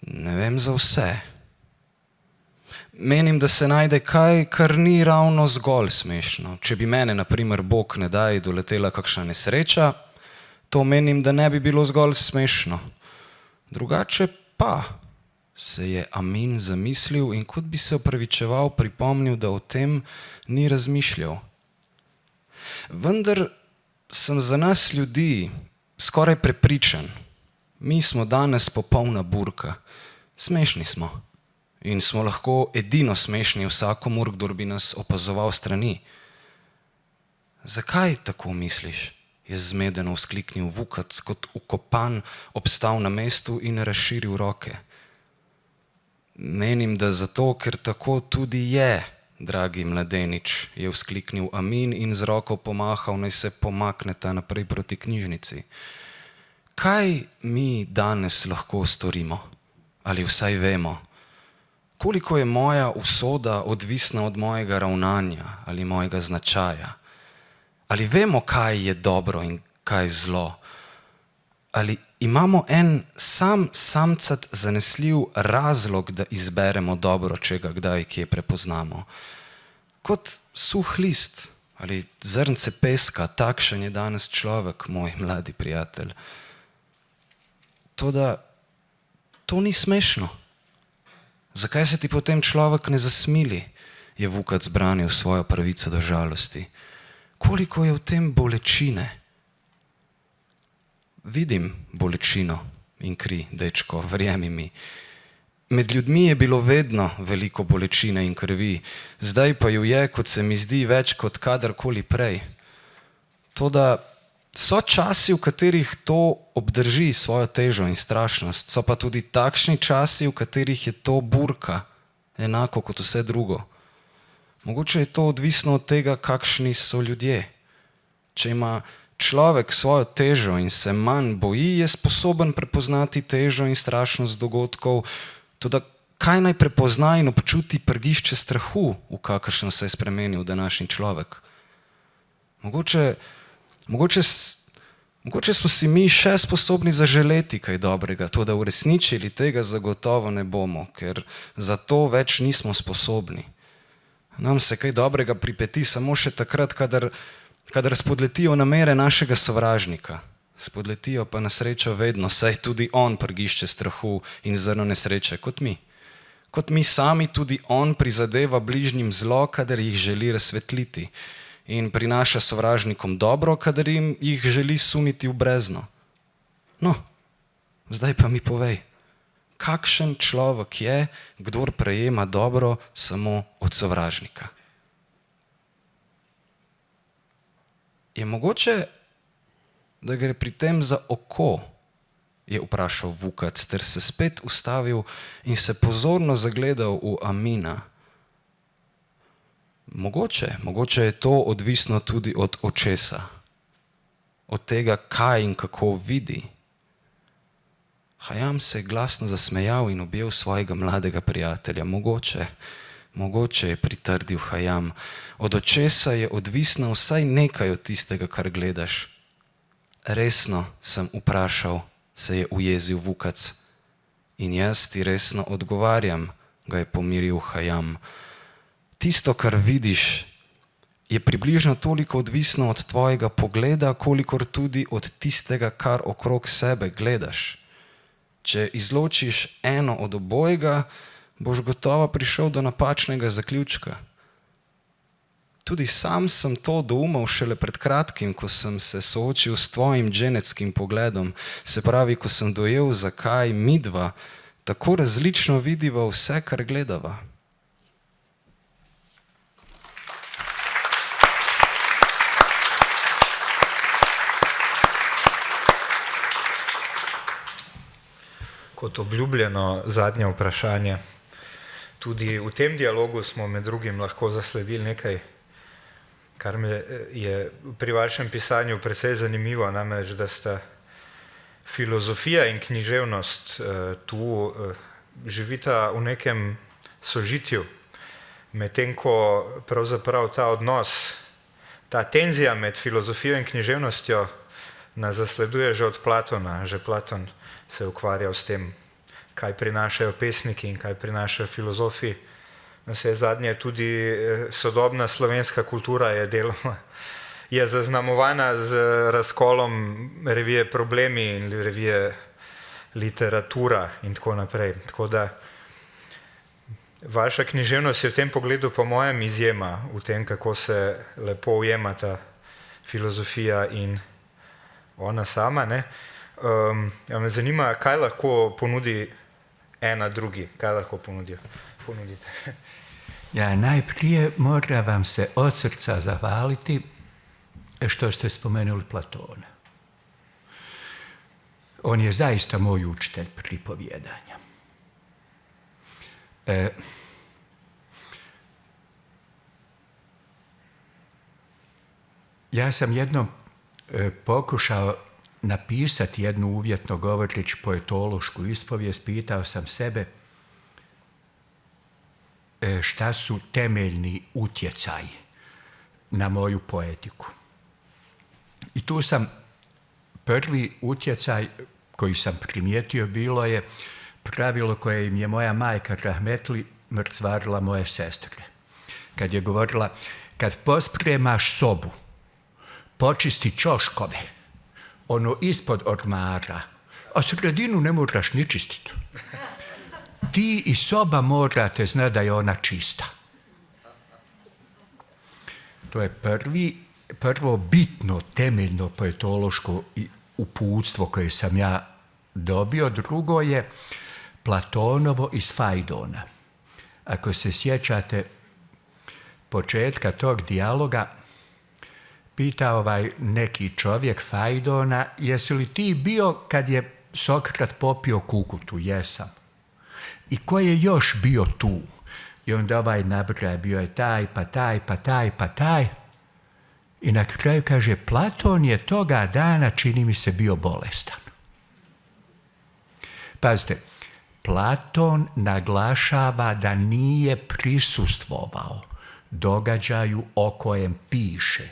Ne vem za vse. Menim, da se najde kaj, kar ni ravno zgolj smešno. Če bi mene, na primer, Bog ne daj, doletela kakšna nesreča, to menim, da ne bi bilo zgolj smešno. Drugače pa, se je Amin zamislil in kot bi se opravičeval, pripomnil, da o tem ni razmišljal. Vendar sem za nas ljudi skoraj prepričan. Mi smo danes popolna burka. Smešni smo. In smo lahko edino smešni vsakomur, kdor bi nas opazoval strani. Zakaj tako misliš? Je zmedeno vzkliknil Vukac, kot ukopan, obstal na mestu in razširil roke. Menim, da zato, ker tako tudi je, dragi mladenič, je vzkliknil Amin in z roko pomahal, naj se pomakneta naprej proti knjižnici. Kaj mi danes lahko storimo? Ali vsaj vemo? Koliko je moja usoda odvisna od mojega ravnanja ali mojega značaja? Ali vemo, kaj je dobro in kaj zlo? Ali imamo en samcat zanesljiv razlog, da izberemo dobro, če ga kdaj kje prepoznamo? Kot suh list ali zrnce peska, takšen je danes človek, moj mladi prijatelj. Toda to ni smešno. Zakaj se ti potem človek ne zasmili? Je Vukac branil svojo pravico do žalosti. Koliko je v tem bolečine? Vidim bolečino in kri, dečko, verjemi mi. Med ljudmi je bilo vedno veliko bolečine in krvi, zdaj pa ju je, kot se mi zdi, več kot kadarkoli prej. Toda so časi, v katerih to obdrži svojo težo in strašnost, so pa tudi takšni časi, v katerih je to burka, enako kot vse drugo. Mogoče je to odvisno od tega, kakšni so ljudje. Če ima človek svojo težo in se manj boji, je sposoben prepoznati težo in strašnost dogodkov, toda kaj naj prepozna in občuti prgišče strahu, v kakršno se je spremenil današnji človek? Mogoče smo si mi še sposobni zaželeti kaj dobrega, toda uresničili tega zagotovo ne bomo, ker za to več nismo sposobni. Nam se kaj dobrega pripeti samo še takrat, kadar spodletijo namere našega sovražnika. Spodletijo pa na srečo vedno, saj tudi on prgišče strahu in zrno nesreče kot mi. Kot mi sami tudi on prizadeva bližnjim zlo, kadar jih želi razsvetliti, in prinaša sovražnikom dobro, kadar jih želi suniti v brezno. No, zdaj pa mi povej, kakšen človek je, kdor prejema dobro samo od sovražnika? Je mogoče, da gre pri tem za oko? Je vprašal Vukac, ter se spet ustavil in se pozorno zagledal v Amina. Mogoče je to odvisno tudi od očesa, od tega, kaj in kako vidi. Hajam se je glasno zasmejal in objel svojega mladega prijatelja. Mogoče je pritrdil Hajam. Od očesa je odvisno vsaj nekaj od tistega, kar gledaš. Resno sem vprašal, se je ujezil Vukac. In jaz ti resno odgovarjam, ga je pomiril Hajam. Tisto, kar vidiš, je približno toliko odvisno od tvojega pogleda, kolikor tudi od tistega, kar okrog sebe gledaš. Če izločiš eno od obojega, boš gotovo prišel do napačnega zaključka. Tudi sam sem to doumel šele pred kratkim, ko sem se soočil s tvojim dženeckim pogledom, se pravi, ko sem dojel, zakaj midva tako različno vidiva vse, kar gledava. Kot obljubljeno zadnje vprašanje. Tudi v tem dialogu smo med drugim lahko zasledili nekaj, kar me je pri vašem pisanju precej zanimivo, namreč, da sta filozofija in književnost tu živita v nekem sožitju, medtem ko pravzaprav ta odnos, ta tenzija med filozofijo in književnostjo nas zasleduje že od Platona. Že Platon se je ukvarjal s tem, kaj prinašajo pesniki in kaj prinašajo filozofi. Vse zadnje tudi sodobna slovenska kultura je zaznamovana z razkolom revije Problemi in revije Literatura in tako naprej. Tako da vaša književnost je v tem pogledu po mojem izjema, v tem, kako se lepo ujemata filozofija in ona sama. Ne? Ja, me zanima, kaj lahko ponudi ena drugi, kaj lahko ponudite. Ja, najprije moram vam se od srca zahvaliti što ste spomenuli Platona. On je zaista moj učitelj pripovjedanja. Ja sam jednom pokušao napisati jednu uvjetno govoreći poetološku ispovijest, pitao sam sebe šta su temeljni utjecaji na moju poetiku. I tu sam prvi utjecaj koji sam primijetio bilo je pravilo koje im je moja majka rahmetli mrcvarila moje sestre. Kad je govorila, kad pospremaš sobu, počisti ćoškove, ono ispod ormara, a sredinu ne moraš ni čistiti. Ti i soba morate znati da je ona čista. To je prvo bitno, temeljno poetološko uputstvo koje sam ja dobio. Drugo je Platonovo iz Fajdona. Ako se sjećate početka tog dijaloga, pita neki čovjek Fajdona, jesi li ti bio kad je Sokrat popio kukutu? Jesam. I ko je još bio tu? I onda nabraja, bio je taj, pa taj, pa taj, pa taj. I na kraju kaže, Platon je toga dana, čini mi se, bio bolestan. Pazite, Platon naglašava da nije prisustvovao događaju o kojem piše.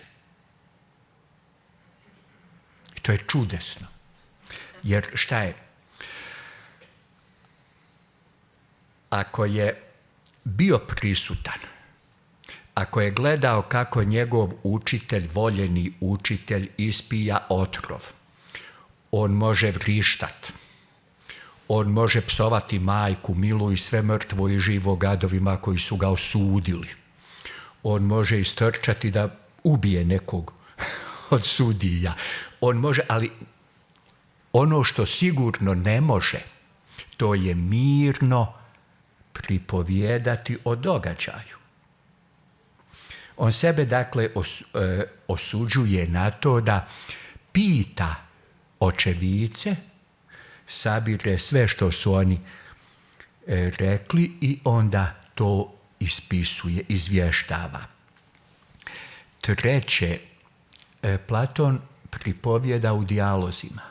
I to je čudesno. Jer šta je? Ako je bio prisutan, ako je gledao kako njegov učitelj, voljeni učitelj, ispija otrov, on može vrištat, on može psovati majku Milu i sve mrtvo i živo gadovima koji su ga osudili. On može istrčati da ubije nekog od sudija. On može, ali ono što sigurno ne može, to je mirno pripovijedati o događaju. On sebe, dakle, osuđuje na to da pita očevice, sabire sve što su oni rekli i onda to ispisuje, izvještava. Treće, Platon pripovijeda u dijalozima.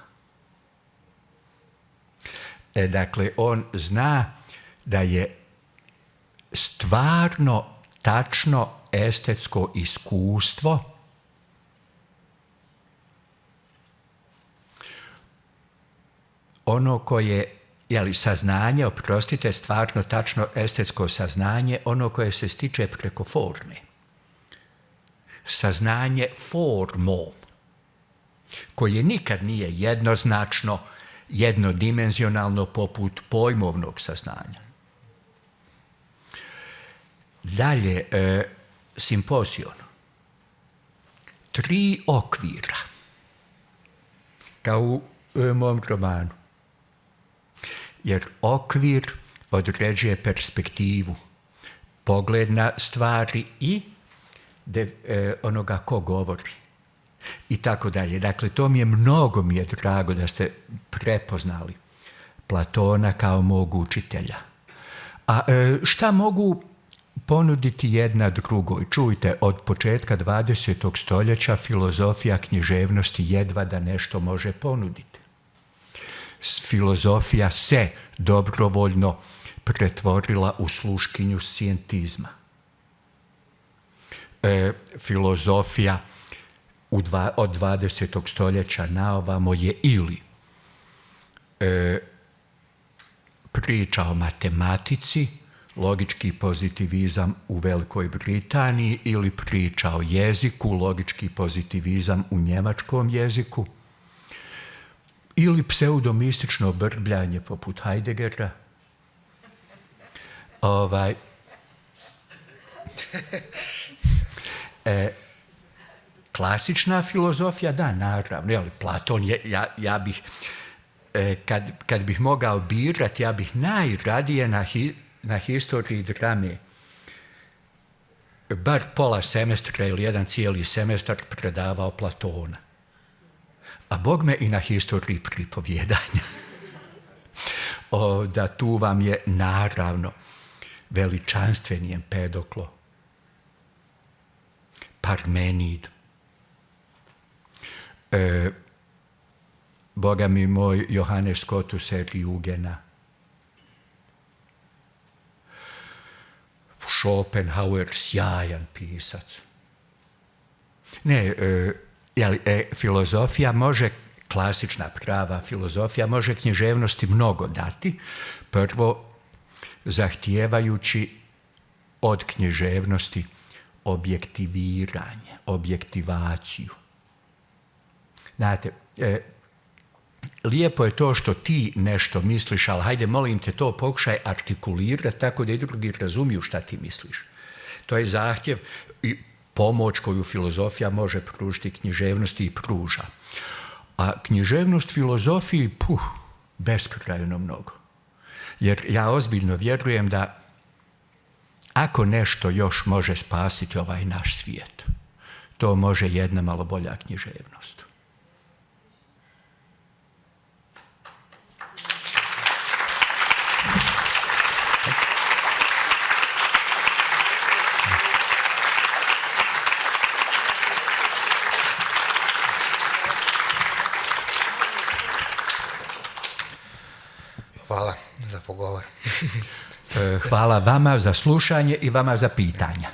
Dakle, on zna da je stvarno, tačno estetsko iskustvo ono koje, saznanje, oprostite, stvarno, tačno estetsko saznanje, ono koje se stiče preko forme. Saznanje formom, koje nikad nije jednoznačno, jednodimenzionalno poput pojmovnog saznanja. Dalje, simpozion. 3 okvira, kao u mom romanu. Jer okvir određuje perspektivu, pogled na stvari i onoga ko govori. I tako dalje. Dakle, to mi je drago da ste prepoznali Platona kao mog učitelja. A šta mogu ponuditi jedna drugoj? Čujte, od početka 20. stoljeća filozofija književnosti jedva da nešto može ponuditi. Filozofija se dobrovoljno pretvorila u sluškinju scijentizma. Filozofija od 20. stoljeća naovamo je ili priča o matematici, logički pozitivizam u Velikoj Britaniji, ili priča o jeziku, logički pozitivizam u njemačkom jeziku, ili pseudomistično brbljanje poput Heideggera. Klasična filozofija, da, naravno, Platon je, ja bih, kad bih mogao birati, ja bih najradije na historiji drame bar pola semestra ili jedan cijeli semestar predavao Platona. A Bog me i na historiji pripovjedanja. Da tu vam je naravno veličanstveni Empedoklo, Parmenid, Boga mi moj Johannes Scotus Erliugena, Schopenhauer, sjajan pisac. Filozofija može, klasična prava filozofija može književnosti mnogo dati. Prvo, zahtijevajući od književnosti objektiviranje, objektivaciju. Znate, lijepo je to što ti nešto misliš, ali hajde, molim te, to pokušaj artikulirati tako da i drugi razumiju šta ti misliš. To je zahtjev i pomoć koju filozofija može pružiti književnosti i pruža. A književnost filozofiji, beskrajno mnogo. Jer ja ozbiljno vjerujem da ako nešto još može spasiti ovaj naš svijet, to može jedna malo bolja književnost. Hvala za pogovor. Hvala vama za slušanje i vama za pitanja.